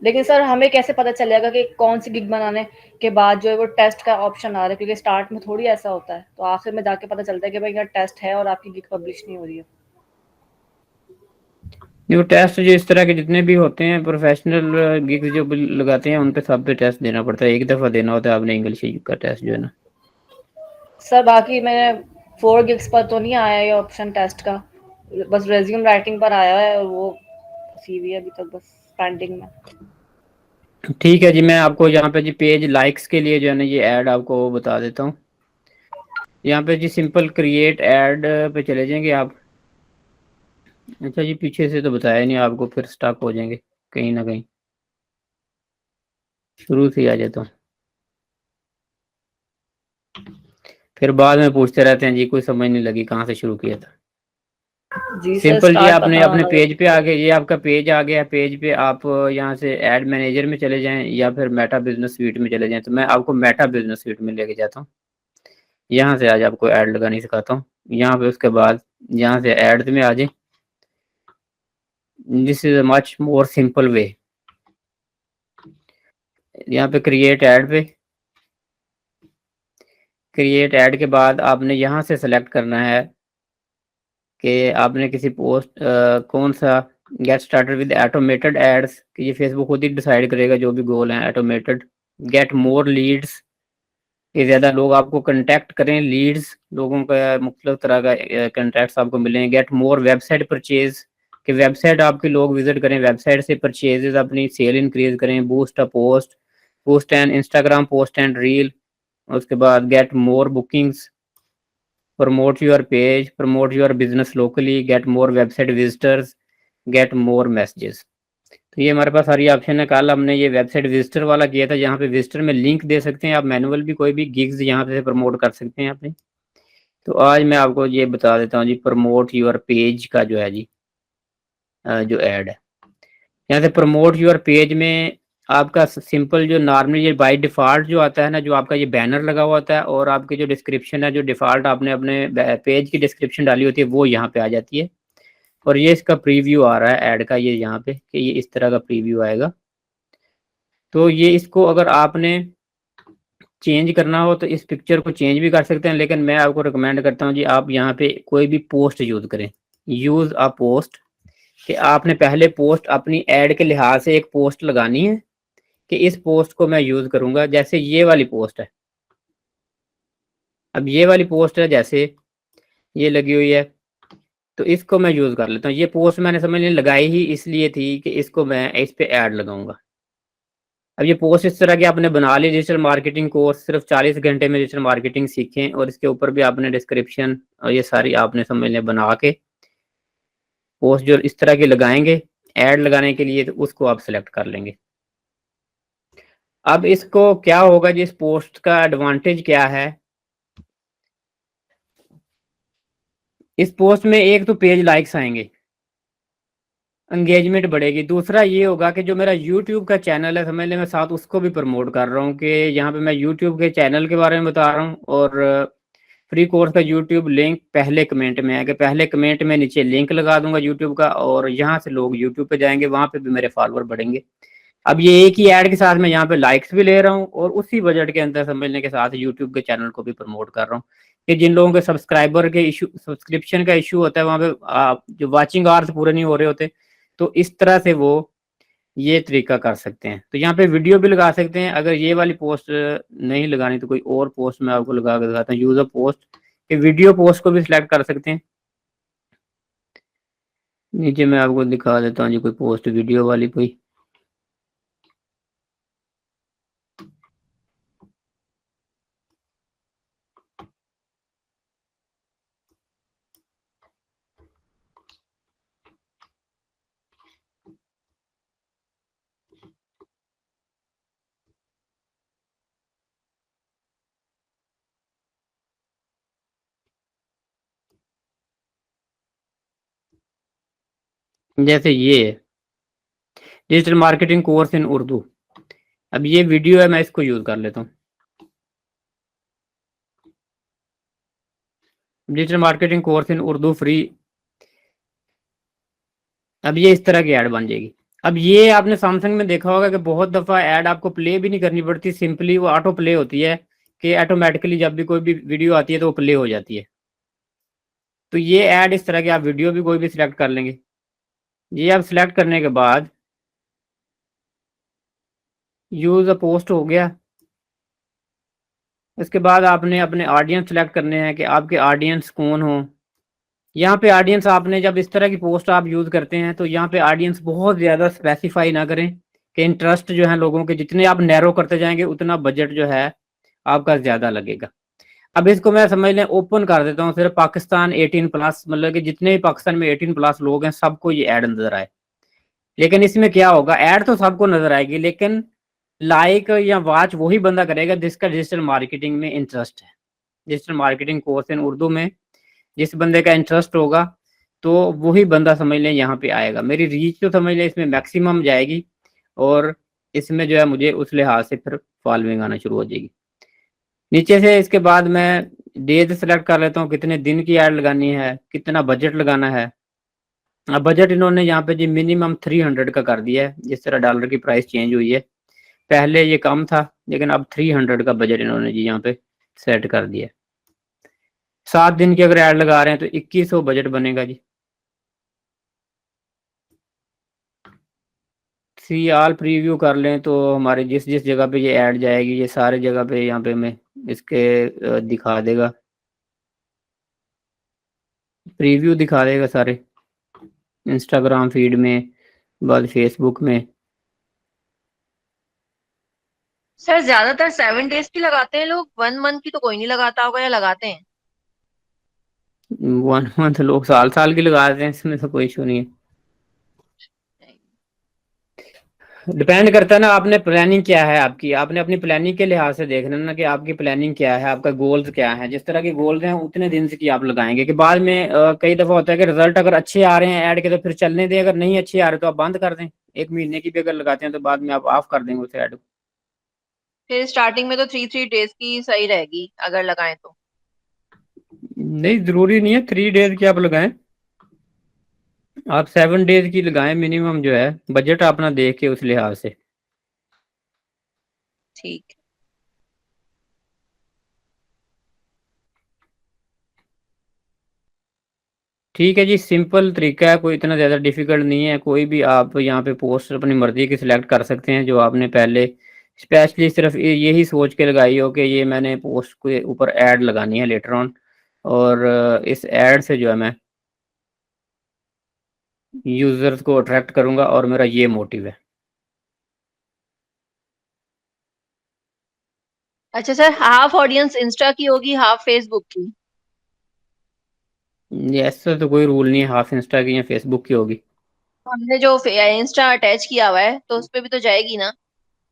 लेकिन सर हमें कैसे पता चलेगा कि कौन सी गिग बनाने के बाद जो है वो टेस्ट का ऑप्शन आ रहा है, क्योंकि स्टार्ट में थोड़ी ऐसा होता है, तो आखिर में जाके पता चलता है कि भाई यहाँ टेस्ट है और आपकी गिग पब्लिश नहीं हो रही है। जो टेस्ट जो इस तरह के जितने भी होते हैं प्रोफेशनल गिग्स जो भी लगाते हैं, उन पे सब पे टेस्ट देना पड़ता है, एक दफ़ा देना होता है आपने इंग्लिश का टेस्ट जो है ना। सर बाकी मैंने 4 गिग्स पर तो नहीं आया ये ऑप्शन टेस्ट का, बस रेज्यूम राइटिंग पर आया है, और वो सीवी अभी तक बस पेंडिंग में। ठीक है जी, मैं आपको यहाँ पे जी पेज लाइक्स के लिए जो है ना ये ऐड आपको बता देता हूँ। यहाँ पे जी सिंपल क्रिएट ऐड पे चले जाएंगे आप। अच्छा जी, पीछे से तो बताया नहीं आपको, फिर स्टक हो जाएंगे कहीं ना कहीं, शुरू से ही आ जाता हूँ, फिर बाद में पूछते रहते हैं जी, कोई समझ नहीं लगी कहाँ से शुरू किया था। जी सर सिंपल जी, स्टार्ट आपने हाँ। अपने पेज पे आ गए, ये आपका पेज आ गया, पेज पे आप यहाँ से ऐड मैनेजर में चले जाएं या फिर मेटा बिजनेस स्वीट में चले जाएं। तो मैं आपको मेटा बिजनेस स्वीट में लेके जाता हूँ। यहाँ से आज आपको ऐड लगानी सिखाता हूँ। यहाँ पे उसके बाद यहाँ से ऐड में आ जाए। This is a much more simple way. यहाँ पे क्रिएट ऐड पे, क्रिएट ऐड के बाद आपने यहाँ से सेलेक्ट करना है कि आपने किसी पोस्ट कौन सा, get started with automated ads, कि ये फेसबुक खुद ही डिसाइड करेगा जो भी गोल है। ऑटोमेटेड, गेट मोर लीड्स, कि ज़्यादा लोग आपको कांटेक्ट करें, लीड्स लोगों का मुख्तलिफ तरह का कांटेक्ट्स आपको मिलें। गेट मोर वेबसाइट परचेज, कि वेबसाइट आपके लोग विजिट करें, वेबसाइट से परचेजेस अपनी सेल इंक्रीज करें। Boost a post, post and Instagram post and reel. उसके बाद get more bookings, promote your page, promote your business locally, get more website visitors, get more messages. तो ये हमारे पास सारी ऑप्शन है। कल हमने ये वेबसाइट विजिटर वाला किया था, जहाँ पे विजिटर में लिंक दे सकते हैं आप, मैनुअल भी कोई भी गिग्स यहाँ पे प्रमोट कर सकते हैं अपने। तो आज मैं आपको ये बता देता हूँ जी, प्रमोट योर पेज का जो है जी जो ऐड है, यहाँ से प्रमोट योर पेज में आपका सिंपल जो नॉर्मली ये बाय डिफ़ॉल्ट जो आता है ना, जो आपका ये बैनर लगा हुआ होता है और आपकी जो डिस्क्रिप्शन है, जो डिफ़ॉल्ट आपने अपने पेज की डिस्क्रिप्शन डाली होती है, वो यहाँ पे आ जाती है। और ये इसका प्रीव्यू आ रहा है ऐड का, ये यहाँ पे कि ये इस तरह का प्रीव्यू आएगा। तो ये इसको अगर आपने चेंज करना हो तो इस पिक्चर को चेंज भी कर सकते हैं, लेकिन मैं आपको रिकमेंड करता हूँ जी, आप यहाँ पे कोई भी पोस्ट यूज़ करें। यूज़ अ पोस्ट, कि आपने पहले पोस्ट अपनी ऐड के लिहाज से एक पोस्ट लगानी है कि इस पोस्ट को मैं यूज़ करूँगा। जैसे ये वाली पोस्ट है, अब ये वाली पोस्ट है, जैसे ये लगी हुई है, तो इसको मैं यूज़ कर लेता हूँ। ये पोस्ट मैंने समझ नहीं लगाई ही इसलिए थी कि इसको मैं इस पे ऐड लगाऊंगा। अब ये पोस्ट इस तरह की आपने बना ली। डिजिटल मार्केटिंग कोर्स, सिर्फ 40 घंटे में डिजिटल मार्केटिंग सीखें, और इसके ऊपर भी आपने डिस्क्रिप्शन और ये सारी आपने समझ लें बना के पोस्ट जो इस तरह की लगाएंगे ऐड लगाने के लिए, तो उसको आप सिलेक्ट कर लेंगे। अब इसको क्या होगा जी, इस पोस्ट का एडवांटेज क्या है, इस पोस्ट में एक तो पेज लाइक्स आएंगे, एंगेजमेंट बढ़ेगी। दूसरा ये होगा कि जो मेरा यूट्यूब का चैनल है, समझ लें मैं साथ उसको भी प्रमोट कर रहा हूँ, कि यहाँ पे मैं यूट्यूब के चैनल के बारे में बता रहा हूँ और फ्री कोर्स का यूट्यूब लिंक पहले कमेंट में आएगा, पहले कमेंट में नीचे लिंक लगा दूंगा यूट्यूब का, और यहाँ से लोग यूट्यूब पे जाएंगे, वहां पे भी मेरे फॉलोअर बढ़ेंगे। अब ये एक ही ऐड के साथ मैं यहाँ पे लाइक्स भी ले रहा हूँ और उसी बजट के अंदर समझने के साथ यूट्यूब के चैनल को भी प्रमोट कर रहा हूँ कि जिन लोगों के सब्सक्राइबर के इशू, सब्सक्रिप्शन का इशू होता है, वहाँ पे जो वाचिंग आवर्स पूरे नहीं हो रहे होते, तो इस तरह से वो ये तरीका कर सकते हैं। तो यहाँ पे वीडियो भी लगा सकते हैं। अगर ये वाली पोस्ट नहीं लगानी तो कोई और पोस्ट मैं आपको लगा के दिखाता हूँ, यूज अ पोस्ट, कि वीडियो पोस्ट को भी सिलेक्ट कर सकते हैं। नीचे मैं आपको दिखा देता हूँ जी कोई पोस्ट वीडियो वाली कोई। जैसे ये digital marketing course in Urdu, अब ये वीडियो है, मैं इसको यूज कर लेता हूँ। Digital marketing course in Urdu free, अब ये इस तरह की ऐड बन जाएगी। अब ये आपने सैमसंग में देखा होगा कि बहुत दफा ऐड आपको प्ले भी नहीं करनी पड़ती, सिंपली वो ऑटो प्ले होती है कि ऑटोमेटिकली जब भी कोई भी वीडियो आती है तो वो प्ले हो जाती है। तो ये ऐड इस तरह की, आप वीडियो भी कोई भी सिलेक्ट कर लेंगे। ये आप सिलेक्ट करने के बाद यूज अ पोस्ट हो गया। इसके बाद आपने अपने ऑडियंस सेलेक्ट करने हैं कि आपके ऑडियंस कौन हो। यहाँ पे ऑडियंस आपने जब इस तरह की पोस्ट आप यूज करते हैं तो यहाँ पे ऑडियंस बहुत ज्यादा स्पेसिफाई ना करें कि इंटरेस्ट जो है लोगों के, जितने आप नैरो करते जाएंगे उतना बजट जो है आपका ज्यादा लगेगा। अब इसको मैं समझ लें ओपन कर देता हूँ, सिर्फ पाकिस्तान 18+, मतलब कि जितने भी पाकिस्तान में 18+ लोग हैं सबको ये ऐड नजर आए। लेकिन इसमें क्या होगा, ऐड तो सबको नजर आएगी, लेकिन लाइक या वॉच वही बंदा करेगा जिसका डिजिटल मार्केटिंग में इंटरेस्ट है। Digital marketing course in Urdu में जिस बंदे का इंटरेस्ट होगा तो वही बंदा समझ लें यहाँ पे आएगा। मेरी रीच तो समझ लें इसमें मैक्सिमम जाएगी, और इसमें जो है मुझे उस लिहाज से फिर फॉलोइंग आना शुरू हो जाएगी। नीचे से इसके बाद मैं डेज सेलेक्ट कर लेता हूँ, कितने दिन की ऐड लगानी है, कितना बजट लगाना है। अब बजट इन्होंने यहाँ पे जी मिनिमम 300 का कर दिया है, जिस तरह डॉलर की प्राइस चेंज हुई है। पहले ये कम था लेकिन अब 300 का बजट इन्होंने जी यहाँ पे सेट कर दिया है। 7 दिन की अगर ऐड लगा रहे हैं तो 2100 बजट बनेगा जी। सी ऑल प्रीव्यू कर लें तो हमारे जिस जिस जगह पे ये ऐड जाएगी ये सारे जगह पे यहाँ पे हमें इसके दिखा देगा, प्रीव्यू दिखा देगा सारे, इंस्टाग्राम फीड में, बाद फेसबुक में। सर ज्यादातर 7 डेज की लगाते हैं लोग, 1 मंथ की तो कोई नहीं लगाता होगा, या लगाते हैं? 1 मंथ लोग साल साल की लगा देते हैं, इसमें तो कोई इशू नहीं है। डिपेंड करता है ना, आपने प्लानिंग क्या है आपकी, आपने अपनी प्लानिंग के लिहाज से देखना है ना कि आपकी प्लानिंग क्या है, आपका गोल्स क्या है। जिस तरह के गोल्स हैं उतने दिन से की आप लगाएंगे कि बाद में कई दफा होता है कि रिजल्ट अगर अच्छे आ रहे हैं ऐड के तो फिर चलने दें, अगर नहीं अच्छे आ रहे तो आप बंद कर दें। 1 महीने की भी अगर लगाते हैं तो बाद में आप ऑफ कर देंगे उस ऐड को। फिर स्टार्टिंग में तो 3 3 डेज की सही रहेगी अगर लगाएं तो। नहीं, जरूरी नहीं है 3 डेज की आप लगाएं, आप 7 डेज की लगाएं मिनिमम, जो है बजट अपना देख के उस लिहाज से। ठीक। ठीक है जी, सिंपल तरीका है, कोई इतना ज़्यादा डिफिकल्ट नहीं है। कोई भी आप यहाँ पे पोस्ट अपनी मर्जी की सिलेक्ट कर सकते हैं जो आपने पहले स्पेशली सिर्फ यही सोच के लगाई हो कि ये मैंने पोस्ट के ऊपर ऐड लगानी है लेटर ऑन, और इस ऐड से जो है मैं यूजर्स को अट्रैक्ट करूंगा, और मेरा ये मोटिव है। अच्छा सर, हाफ ऑडियंस इंस्टा की होगी, हाफ फेसबुक की? ये ऐसा तो कोई रूल नहीं है हाफ इंस्टा की या फेसबुक की होगी। हमने जो इंस्टा अटैच किया हुआ है तो उस पे भी तो जाएगी ना?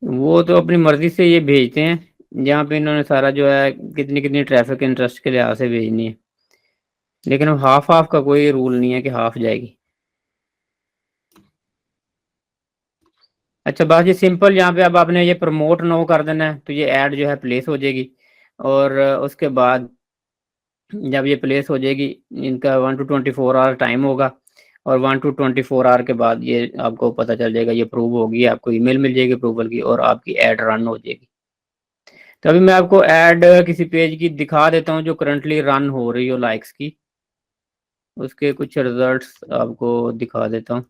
वो तो अपनी मर्जी से ये भेजते हैं, जहाँ पे इन्होंने सारा जो है कितनी कितनी ट्रैफिक इंटरेस्ट के लिहाज से भेजनी है, लेकिन हाफ हाफ का कोई रूल नहीं है कि हाफ जाएगी। अच्छा, बस ये सिंपल, यहाँ पे अब आपने ये प्रमोट नो कर देना है तो ये ऐड जो है प्लेस हो जाएगी। और उसके बाद जब ये प्लेस हो जाएगी, इनका 1 to 24 आवर टाइम होगा, और 1 to 24 आवर के बाद ये आपको पता चल जाएगा, ये अप्रूव होगी, आपको ईमेल मिल जाएगी अप्रूवल की, और आपकी ऐड रन हो जाएगी। तो अभी मैं आपको ऐड किसी पेज की दिखा देता हूँ जो करंटली रन हो रही हो लाइक्स की, उसके कुछ रिजल्ट्स आपको दिखा देता हूँ।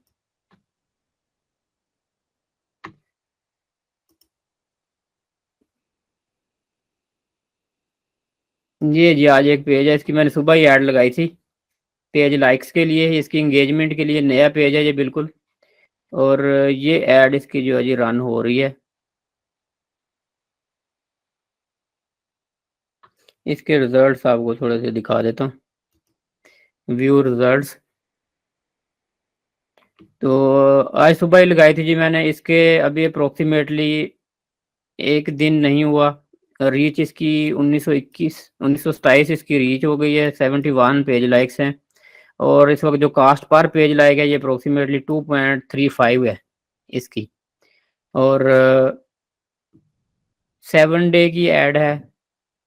ये जी आज एक पेज है, इसकी मैंने सुबह ही ऐड लगाई थी, पेज लाइक्स के लिए ही, इसकी एंगेजमेंट के लिए नया पेज है ये बिल्कुल, और ये ऐड इसकी जो है जी रन हो रही है। इसके रिजल्ट्स आपको थोड़े से दिखा देता हूँ, व्यू रिजल्ट्स। तो आज सुबह ही लगाई थी जी मैंने, इसके अभी अप्रोक्सीमेटली एक दिन नहीं हुआ, रीच इसकी 1927 इसकी रीच हो गई है, 71 पेज लाइक्स हैं, और इस वक्त जो कास्ट पर पेज लाइक है ये अप्रोक्सीमेटली 2.35 है इसकी, और 7 डे की ऐड है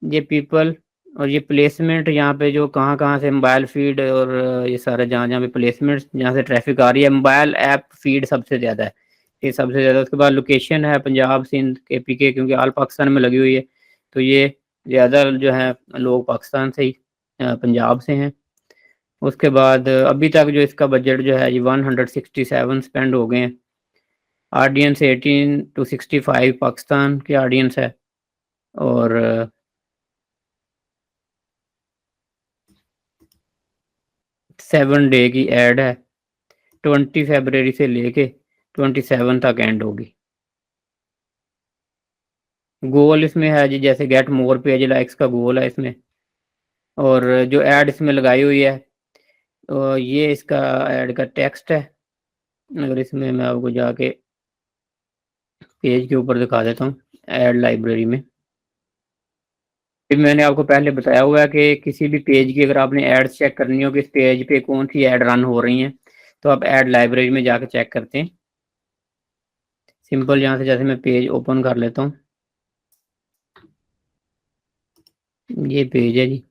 ये पीपल, और ये प्लेसमेंट यहाँ पे जो कहाँ कहाँ से मोबाइल फीड, और ये सारे जहाँ जहाँ पे प्लेसमेंट जहाँ से ट्रैफिक आ रही है, मोबाइल ऐप फीड सबसे ज़्यादा है, ये सबसे ज़्यादा। उसके बाद लोकेशन है पंजाब, सिंध, KPK, क्योंकि ऑल पाकिस्तान में लगी हुई है, तो ये ज़्यादा जो है लोग पाकिस्तान से ही पंजाब से हैं। उसके बाद अभी तक जो इसका बजट जो है ये 167 स्पेंड हो गए हैं। ऑडियंस 18 to 65 पाकिस्तान की ऑडियंस है, और 7 डे की ऐड है, 20 फरवरी से लेके 27 तक एंड होगी। गोल इसमें है जी, जैसे गेट मोर पेज लाइक्स का गोल है इसमें, और जो ऐड इसमें लगाई हुई है, तो ये इसका ऐड का टेक्स्ट है। अगर इसमें मैं आपको जाके पेज के ऊपर दिखा देता हूँ, ऐड लाइब्रेरी में, मैंने आपको पहले बताया हुआ है कि किसी भी पेज की अगर आपने एड्स चेक करनी हो कि इस पेज पे कौन सी ऐड रन हो रही हैं, तो आप ऐड लाइब्रेरी में जाके चेक करते हैं। सिंपल यहाँ से जैसे मैं पेज ओपन कर लेता हूँ, ये पेज है जी,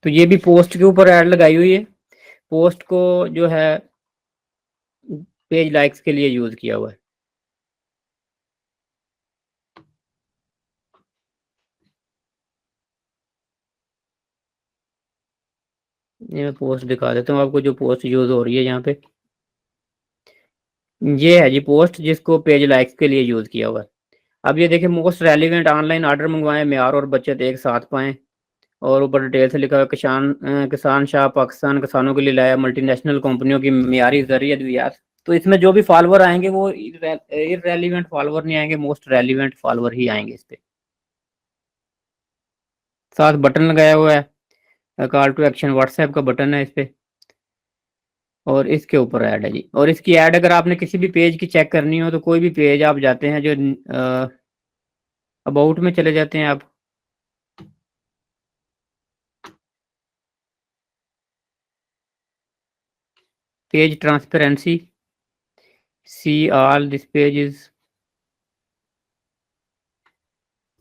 तो ये भी पोस्ट के ऊपर ऐड लगाई हुई है, पोस्ट को जो है पेज लाइक्स के लिए यूज किया हुआ है। ये मैं पोस्ट दिखा देता हूँ आपको, जो पोस्ट यूज हो रही है यहाँ पे, ये है जी पोस्ट जिसको पेज लाइक्स के लिए यूज किया हुआ है। अब ये देखिए, मोस्ट रेलिवेंट ऑनलाइन ऑर्डर मंगवाएं, म्यार और बचत एक साथ पाएं, और ऊपर डिटेल से लिखा हुआ किसान शाह पाकिस्तान किसानों के लिए लाया मल्टीनेशनल कंपनियों की मियारी जरिए अद्वियात। तो इसमें जो भी फॉलोवर आएंगे वो इररेलीवेंट फॉलोवर नहीं आएंगे, मोस्ट रेलिवेंट फॉलोवर ही आएंगे इस पे। साथ बटन लगाया हुआ है, कॉल टू एक्शन व्हाट्सएप का बटन है इस पे, और इसके ऊपर ऐड है जी। और इसकी ऐड अगर आपने किसी भी पेज की चेक करनी हो, तो कोई भी पेज आप जाते हैं, जो अबाउट में चले जाते हैं आप, page transparency, see all this pages,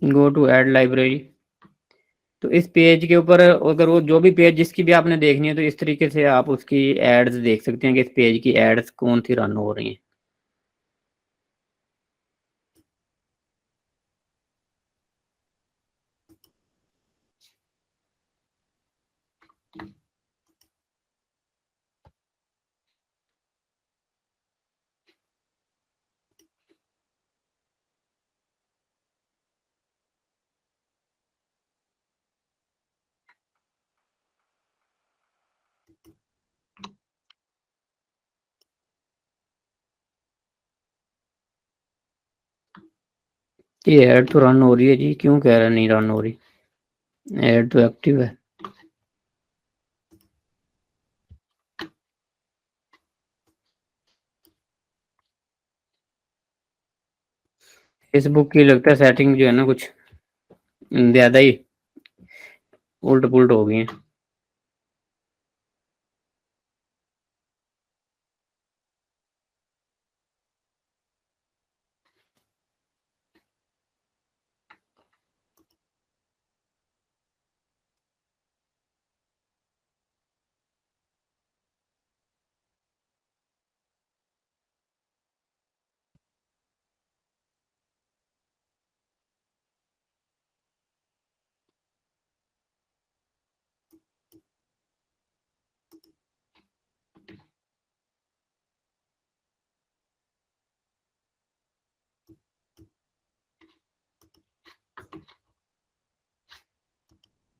go to ad library. तो इस पेज के ऊपर अगर वो जो भी पेज जिसकी भी आपने देखनी है, तो इस तरीके से आप उसकी एड्स देख सकते हैं कि इस पेज की एड्स कौन सी रन हो रही हैं। ये ऐड तो रन हो रही है जी, क्यों कह रहा नहीं रन हो रही, ऐड तो एक्टिव है। फेसबुक की लगता है सेटिंग जो है ना कुछ ज्यादा ही उल्ट पुल्ट हो गई है।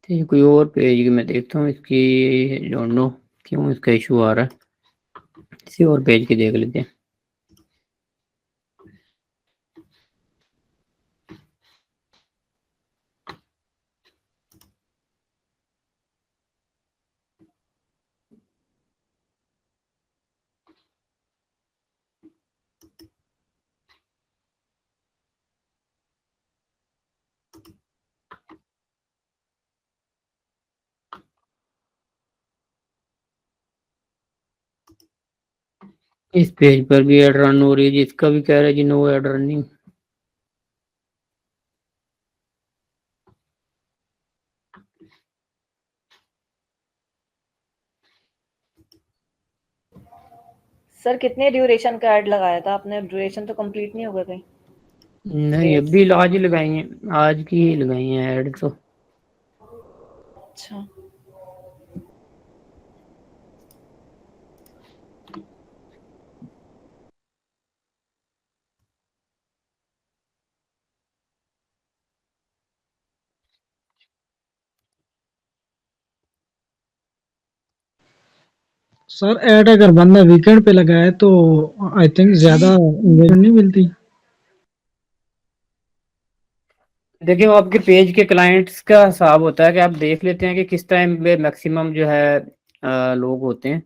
ठीक, कोई और पेज की मैं देखता हूँ इसकी, डोंट नो क्यों इसका इशू आ रहा है, किसी और पेज की देख लेते हैं। इस पेज पर भी एड रन हो रही है जी, इसका भी कह रहा है जी नो एड रनिंग। सर कितने ड्यूरेशन का ऐड लगाया था आपने? ड्यूरेशन तो कंप्लीट नहीं होगा कहीं? नहीं, अभी आज ही लगाई है, आज की ही लगाई है ऐड तो। अच्छा, सर ऐड अगर बंदा वीकेंड पे लगाए तो आई थिंक ज्यादा एंगेजमेंट नहीं मिलती। देखिए, वो आपके पेज के क्लाइंट्स का हिसाब होता है कि आप देख लेते हैं कि किस टाइम पे मैक्सिमम जो है लोग होते हैं,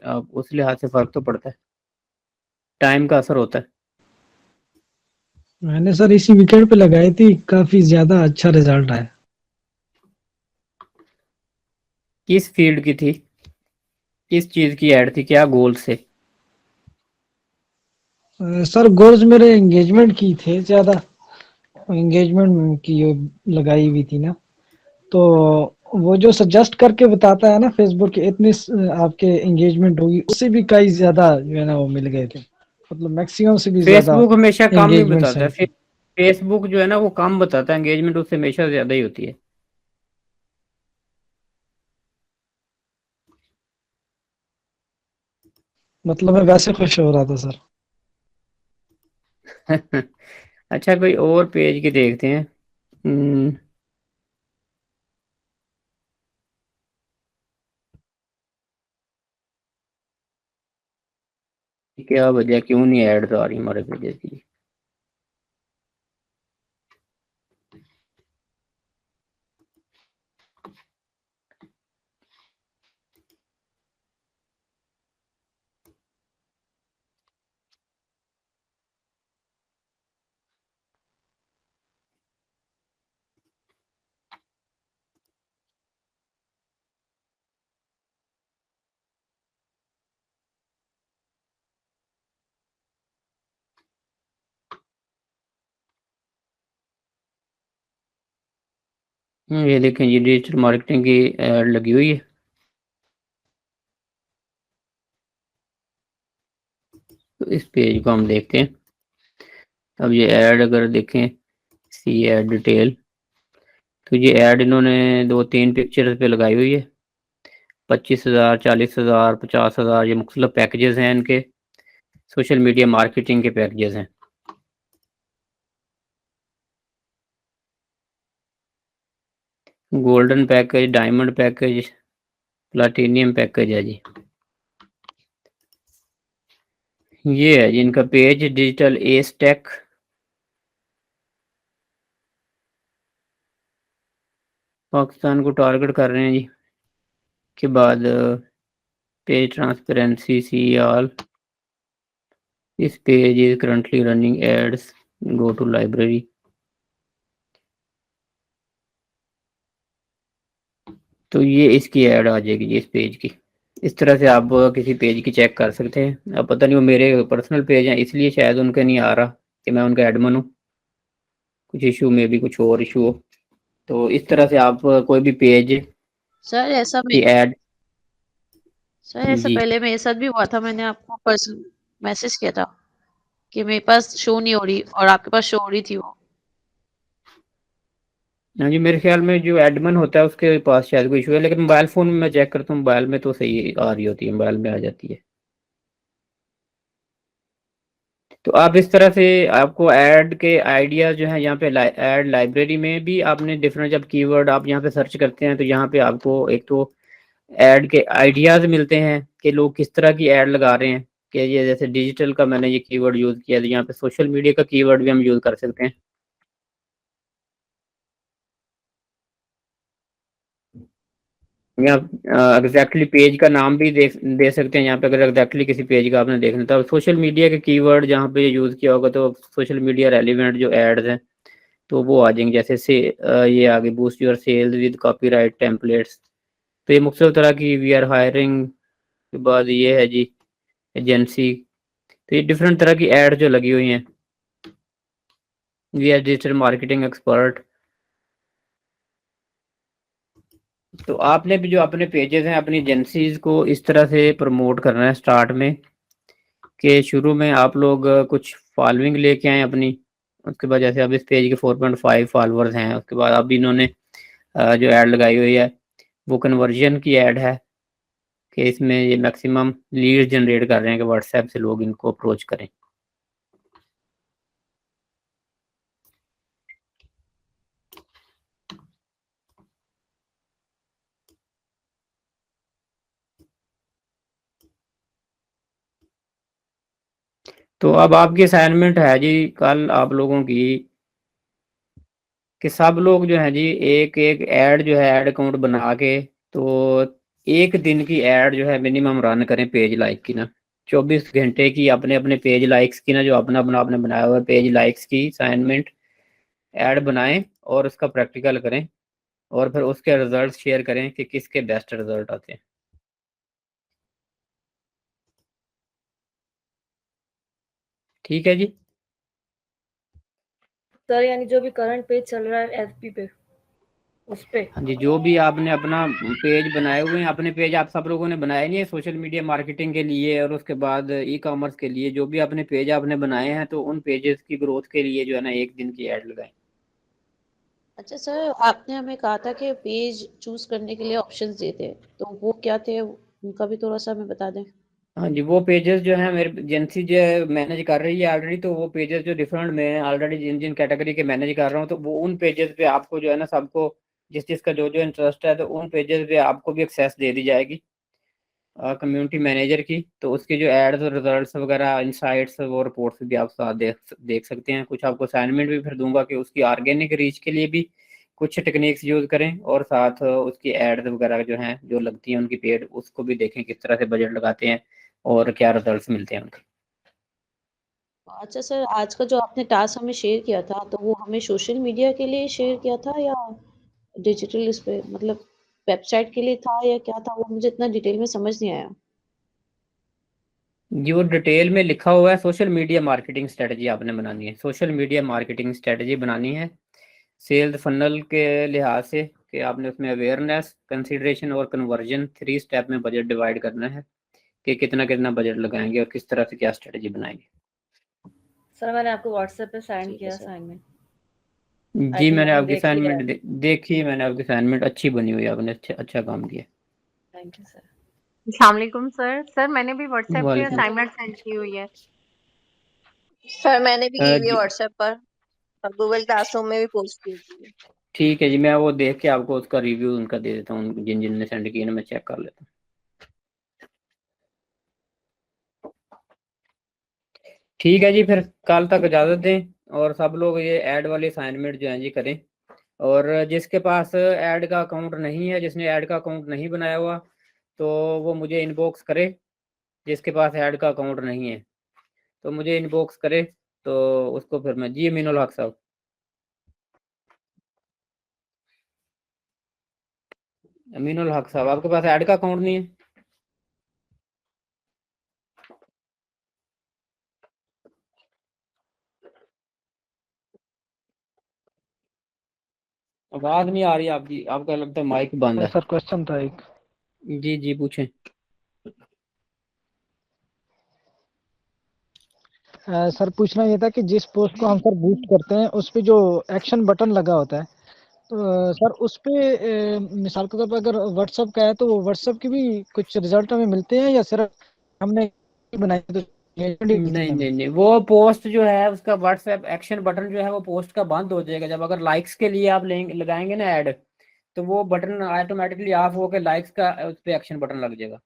आप उस लिहाज से फर्क तो पड़ता है, टाइम का असर होता है। मैंने सर इसी वीकेंड पे लगाई थी, काफी ज्यादा अच्छा रिजल्ट आया। किस फील्ड की थी, किस चीज की ऐड थी, क्या गोल से? सर गोल्स मेरे एंगेजमेंट की थे ज्यादा, एंगेजमेंट की जो लगाई हुई थी ना, तो वो जो सजेस्ट करके बताता है ना फेसबुक के इतनी आपके एंगेजमेंट होगी, उससे भी कई ज्यादा जो है ना वो मिल गए थे, मतलब मैक्सिमम से भी ज्यादा फेसबुक हमेशा कम ही एंगेजमेंट्स बताता हैं। है, फेसबुक जो है ना वो कम बताता है, एंगेजमेंट उससे हमेशा ज्यादा ही होती है। मतलब मैं वैसे खुश हो रहा था सर। अच्छा, कोई और पेज की देखते हैं। क्या वजह, क्यों नहीं ऐड आ रही हमारे पेजेस की? ये देखें जी, डिजिटल मार्केटिंग की ऐड लगी हुई है। तो इस पेज को हम देखते हैं। अब ये ऐड अगर देखें, सी ऐड डिटेल, तो ये ऐड इन्होंने 2-3 पिक्चर्स पे लगाई हुई है। 25,000, 40,000, 50,000, ये मुख्तलिफ पैकेजेस हैं इनके, सोशल मीडिया मार्केटिंग के पैकेजेस हैं। Golden package, diamond package, platinum package है जी। ये है जी इनका page, digital S tech. Pakistan को टारगेट कर रहे हैं जी। के बाद page transparency, see all. This page is currently running ads, go to library. तो ये इसकी ऐड आ जाएगी जी इस पेज की। इस तरह से आप किसी पेज की चेक कर सकते हैं। अब पता नहीं वो मेरे पर्सनल पेज हैं इसलिए शायद उनका नहीं आ रहा कि मैं उनका एडमिन हूँ, कुछ इशू में भी कुछ और इशू हो। तो इस तरह से आप कोई भी पेज सर ऐसा की ऐड। जी, पहले मेरे साथ भी हुआ था, मैंने आपको पर्सनल मैसेज किया था कि मेरे पास शो नहीं हो रही और आपके पास शो हो रही थी वो। हाँ जी, मेरे ख्याल में जो एडमिन होता है उसके पास शायद कोई इशू है, लेकिन मोबाइल फ़ोन में मैं चेक करता हूँ, मोबाइल में तो सही आ रही होती है, मोबाइल में आ जाती है। तो आप इस तरह से आपको ऐड के आइडिया जो है यहाँ पे ऐड लाइब्रेरी में भी आपने डिफरेंट जब कीवर्ड आप यहाँ पे सर्च करते हैं तो यहाँ पे आपको एक तो ऐड के आइडियाज मिलते हैं कि लोग किस तरह की ऐड लगा रहे हैं कि ये जैसे डिजिटल का मैंने ये कीवर्ड यूज किया तो यहाँ पे सोशल मीडिया का कीवर्ड भी हम यूज कर सकते हैं। या एग्जैक्टली पेज का नाम भी दे सकते हैं यहाँ पे, अगर एग्जैक्टली किसी पेज का आपने देखना था। सोशल मीडिया के कीवर्ड जहाँ पे यूज किया होगा तो सोशल मीडिया रेलिवेंट जो एड्स हैं तो वो आ जाएंगे, जैसे से ये आगे boost your sales with copyright templates. तो ये मुख्तलिफ तरह की वी आर हायरिंग के बाद ये है जी एजेंसी। तो ये डिफरेंट तरह की एड जो लगी हुई हैं, we are digital marketing expert. तो आपने भी जो अपने पेजेस हैं अपनी एजेंसीज को इस तरह से प्रमोट करना है स्टार्ट में कि शुरू में आप लोग कुछ फॉलोइंग लेके आए अपनी, उसके बाद जैसे अब इस पेज के 4.5 फॉलोअर्स हैं, उसके बाद अब इन्होंने जो ऐड लगाई हुई है वो कन्वर्जन की ऐड है कि इसमें ये मैक्सिमम लीड जनरेट कर रहे हैं कि व्हाट्सएप से लोग इनको अप्रोच करें। तो अब आपकी असाइनमेंट है जी कल आप लोगों की कि सब लोग जो है जी एक एक ऐड जो है ऐड अकाउंट बना के तो एक दिन की ऐड जो है मिनिमम रन करें पेज लाइक की ना, 24 घंटे की अपने अपने पेज लाइक्स की ना, जो अपना अपना आपने बनाया हुआ है पेज लाइक्स की असाइनमेंट ऐड बनाएं और उसका प्रैक्टिकल करें और फिर उसके रिजल्ट शेयर करें कि किसके बेस्ट रिजल्ट आते हैं। ठीक है जी। सर यानी जो भी करंट पेज चल रहा है एफबी पे उस पे। हाँ जी, जो भी आपने अपना पेज बनाए हुए हैं, अपने पेज आप सब लोगों ने बनाए नहीं है सोशल मीडिया मार्केटिंग के लिए और उसके बाद ई कॉमर्स के लिए, जो भी अपने पेज आपने बनाए हैं तो उन पेजेस की ग्रोथ के लिए जो है ना एक दिन की ऐड लगाएं। अच्छा सर, आपने हमें कहा था कि पेज चूज करने के लिए ऑप्शंस देते हैं, तो वो क्या थे उनका भी थोड़ा सा हमें बता दें। हाँ जी, वो पेजेस जो है मेरे एजेंसी जो मैनेज कर रही है ऑलरेडी, तो वो पेजेस जो डिफरेंट में ऑलरेडी जिन जिन कैटेगरी के मैनेज कर रहा हूँ तो वो उन पेजेस पे आपको जो है ना सबको जिस जिसका जो जो इंटरेस्ट है तो उन पेजेस पे आपको भी एक्सेस दे दी जाएगी कम्युनिटी मैनेजर की। तो उसके जो एड्स और रिजल्ट्स वगैरह इंसाइट्स वो रिपोर्ट्स भी आप साथ देख सकते हैं। कुछ आपको असाइनमेंट भी फिर दूंगा कि उसकी ऑर्गेनिक रीच के लिए भी कुछ टेक्निक्स यूज करें और साथ उसकी एड्स वगैरह जो हैं जो लगती हैं उनकी पेड उसको भी देखें किस तरह से बजट लगाते हैं और क्या रिजल्ट्स मिलते हैं उनके। अच्छा सर, आज का जो आपने टास्क हमें शेयर किया था तो वो हमें सोशल मीडिया के लिए शेयर किया था या डिजिटल इस पे, मतलब वेबसाइट के लिए था या क्या था, वो मुझे इतना डिटेल में समझ नहीं आया। जो डिटेल में लिखा हुआ है सोशल मीडिया मार्केटिंग स्ट्रेटजी आपने बनानी है, सोशल मीडिया मार्केटिंग स्ट्रेटजी बनानी है सेल्स फनल के लिहाज से कि आपने उसमें अवेयरनेस कंसिडरेशन और कन्वर्जन 3 स्टेप में बजट डिवाइड करना है कि कितना कितना बजट लगाएंगे और किस तरह से क्या स्ट्रेटजी बनाएंगे। सर मैंने आपको व्हाट्सएप पे सेंड ठीक है किया सर। असाइनमेंट। जी थिंक मैंने आपने आपकी देख लिया है। असाइनमेंट देखी, मैंने आपकी असाइनमेंट अच्छी बनी हुई है, आपने अच्छा काम किया। Thank you sir. अस्सलाम वालेकुम सर। सर मैंने भी व्हाट्सएप पे वालेकुम असाइनमेंट सेंड की हुई है। सर मैंने भी की हुई है जी व्हाट्सएप पर और गूगल क्लासरूम में भी पोस्ट की हुई है। ठीक है जी, मैं वो देख के आपको उसका रिव्यू उनका दे देता हूँ, जिन जिन ने सेंड किए ना मैं चेक कर लेता हूँ। ठीक है जी, फिर कल तक इजाज़त दें और सब लोग ये ऐड वाली असाइनमेंट जो है जी करें। और जिसके पास ऐड का अकाउंट नहीं है, जिसने ऐड का अकाउंट नहीं बनाया हुआ तो वो मुझे इनबॉक्स करे। जिसके पास ऐड का अकाउंट नहीं है तो मुझे इनबॉक्स करे तो उसको फिर मैं जी अमीनुल हक साहब। अमीनुल हक साहब आपके पास ऐड का अकाउंट नहीं है? आवाज नहीं आ रही आपकी, आपका लगता है माइक बंद है। सर क्वेश्चन था एक। जी जी पूछें। सर पूछना ये था कि जिस पोस्ट को हम सर बूस्ट करते हैं उस पे जो एक्शन बटन लगा होता है तो सर उस पे मिसाल के तौर पर अगर व्हाट्सएप का है तो व्हाट्सएप के भी कुछ रिजल्ट हमें मिलते हैं या सिर्फ हमने बनाए तो engagement ही की थी नहीं मैंने। नहीं नहीं, वो पोस्ट जो है उसका व्हाट्सएप एक्शन बटन जो है वो पोस्ट का बंद हो जाएगा जब अगर लाइक्स के लिए आप लेंगे लगाएंगे ना ऐड, तो वो बटन ऑटोमेटिकली ऑफ होकर लाइक्स का उस पे एक्शन बटन लग जाएगा।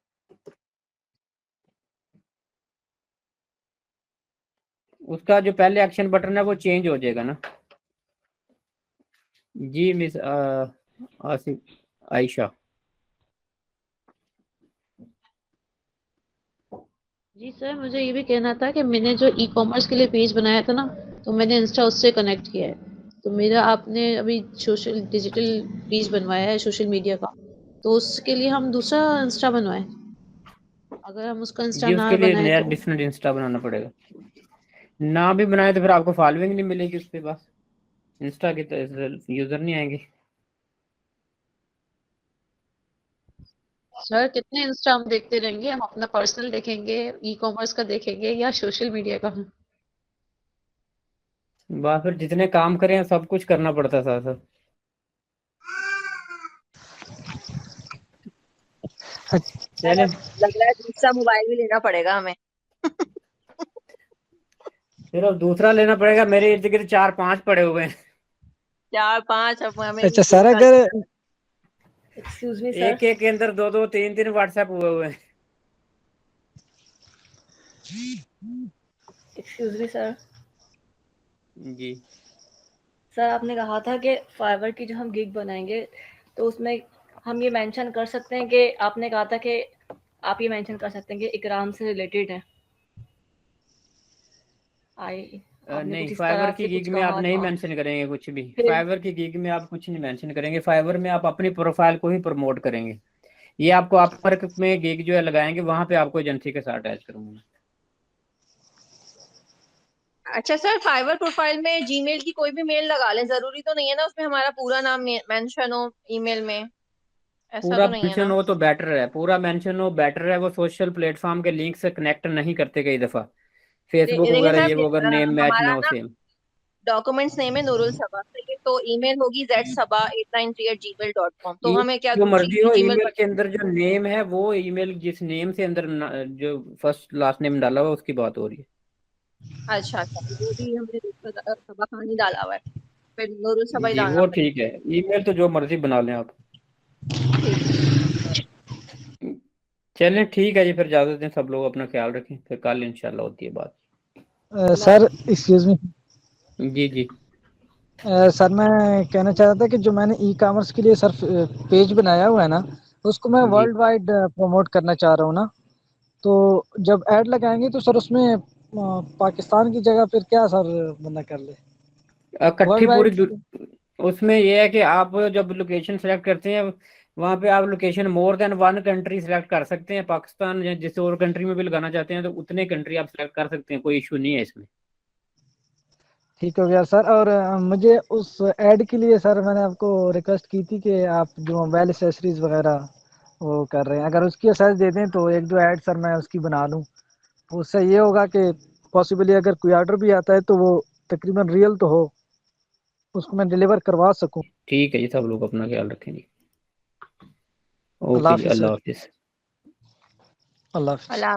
उसका जो पहले एक्शन बटन है वो चेंज हो जाएगा ना। जी मिस आसिफ आयशा। जी सर, मुझे ये भी कहना था कि मैंने जो ई-कॉमर्स के लिए पेज बनाया था ना, तो मैंने इंस्टा उससे कनेक्ट किया है। तो मेरा आपने अभी सोशल डिजिटल पेज बनवाया है सोशल मीडिया का, तो उसके लिए हम दूसरा इंस्टा बनवाएं? अगर हम उसका इंस्टा जी ना उसके लिए बनाए नया तो? डिफरेंट इंस्टा बनाना पड़ेगा। ना भी बनाए तो फिर आपको फॉलोइंग नहीं मिलेगी उस पे, बस इंस्टा के तो यूजर नहीं आएंगे। सर कितने इंस्टा हम देखते रहेंगे? हम अपना पर्सनल देखेंगे, ई-कॉमर्स का देखेंगे या सोशल मीडिया का? बस फिर जितने काम करें सब कुछ करना पड़ता था सर। चले लग रहा है दूसरा मोबाइल भी लेना पड़ेगा हमें। फिर अब दूसरा लेना पड़ेगा। मेरे इर्द गिर्द 4-5 पड़े हुए हैं। 4-5 अब हमें भी अच्छा सर, दूसरा अगर एक्सक्यूज मी सर, एक एक के अंदर 2-2 3-3 व्हाट्सएप हुए हुए हैं। एक्सक्यूज मी सर, जी सर आपने कहा था कि फाइवर की जो हम गिग बनाएंगे तो उसमें हम ये मेंशन कर सकते हैं कि आपने कहा था कि आप ये मेंशन कर सकते हैं कि इकराम से रिलेटेड है। आपने नहीं, कुछ इस फाइवर तरह की से कुछ गिग में आप कहा नहीं था। मेंशन करेंगे कुछ भी। फिर फाइवर की गिग में आप कुछ नहीं मेंशन करेंगे। फाइवर में आप अपनी प्रोफाइल को ही प्रमोट करेंगे। ये आपको अपवर्क में गिग जो है लगाएंगे, वहां पे आपको एजेंसी के साथ अटैच करूंगा। अच्छा सर, फाइवर प्रोफाइल में जीमेल की कोई भी मेल लगा लें, जरूरी तो नहीं है ना उसमें हमारा पूरा नाम मेंशन हो ईमेल में? ऐसा पूरा तो नहीं है मेंशन ना? हो तो बेटर है, पूरा मेंशन हो बेटर है। वो सोशल प्लेटफॉर्म के लिंक से कनेक्ट नहीं करते कई दफा, फेसबुक देखिए वगैरह सर, ये वो, अगर नेम मैच ना हमारा हो ना सेम। डॉक्यूमेंट्स नेम है नूरुल सबा, ठीक है? तो ईमेल होगी zsaba893@gmail.com। तो हमें क्या जो दूसरी मर्जी कोई हो, जीमेल ईमेल के पड़ेगी? अंदर जो नेम है वो ईमेल जिस नेम से अंदर जो फर्स्ट लास्ट नेम डाला हुआ उसकी बात हो रही है। अच्छा अच्छा, तो वो भी हमने सबा खान ही डाला हुआ है, फिर नूरुल सबा ही जी डालना वो पड़ेगा। ठीक है। ईमेल तो जो मर्जी बना लें आप। ठीक है। चलें ठीक है जी, फिर इजाजत दें। सब लोग अपना ख्याल रखें, फिर कल इंशाल्लाह होती है बात। अल्लाह सर हाफिज़। एक्सक्यूज मी, जी जी सर मैं कहना चाह रहा था कि जो मैंने ई कॉमर्स के लिए सर पेज बनाया हुआ है ना, उसको मैं जी। वर्ल्ड वाइड प्रमोट करना चाह रहा हूँ ना। तो जब ऐड लगाएंगे तो सर उसमें पाकिस्तान की जगह फिर क्या सर बंदा कर ले, इकट्ठी वर्ल्ड पूरी वाइड? उसमें यह है कि आप जब लोकेशन सेलेक्ट करते हैं, वहाँ पे आप location more than one country select कर सकते हैं। पाकिस्तान या जिस और कंट्री में भी लगाना चाहते हैं तो उतने कंट्री आप सेलेक्ट कर सकते हैं, कोई इशू नहीं है इसमें। ठीक हो गया सर। और मुझे उस ऐड के लिए सर मैंने आपको रिक्वेस्ट की थी कि आप जो मोबाइल एसेसरीज वगैरह वो कर रहे हैं, अगर उसकी असेस दे दें तो एक दो ऐड सर मैं उसकी बना लूँ। तो उससे ये होगा कि पॉसिबली अगर कोई ऑर्डर भी आता है तो वो तकरीबन रियल तो हो, उसको मैं डिलीवर करवा सकूँ। ठीक है जी, सब लोग अपना ख्याल रखें जी। अल्लाह ओके जी, हाफिज़ अल्लाह सर। हाफिज़। अल्लाह हाफिज़। अल्लाह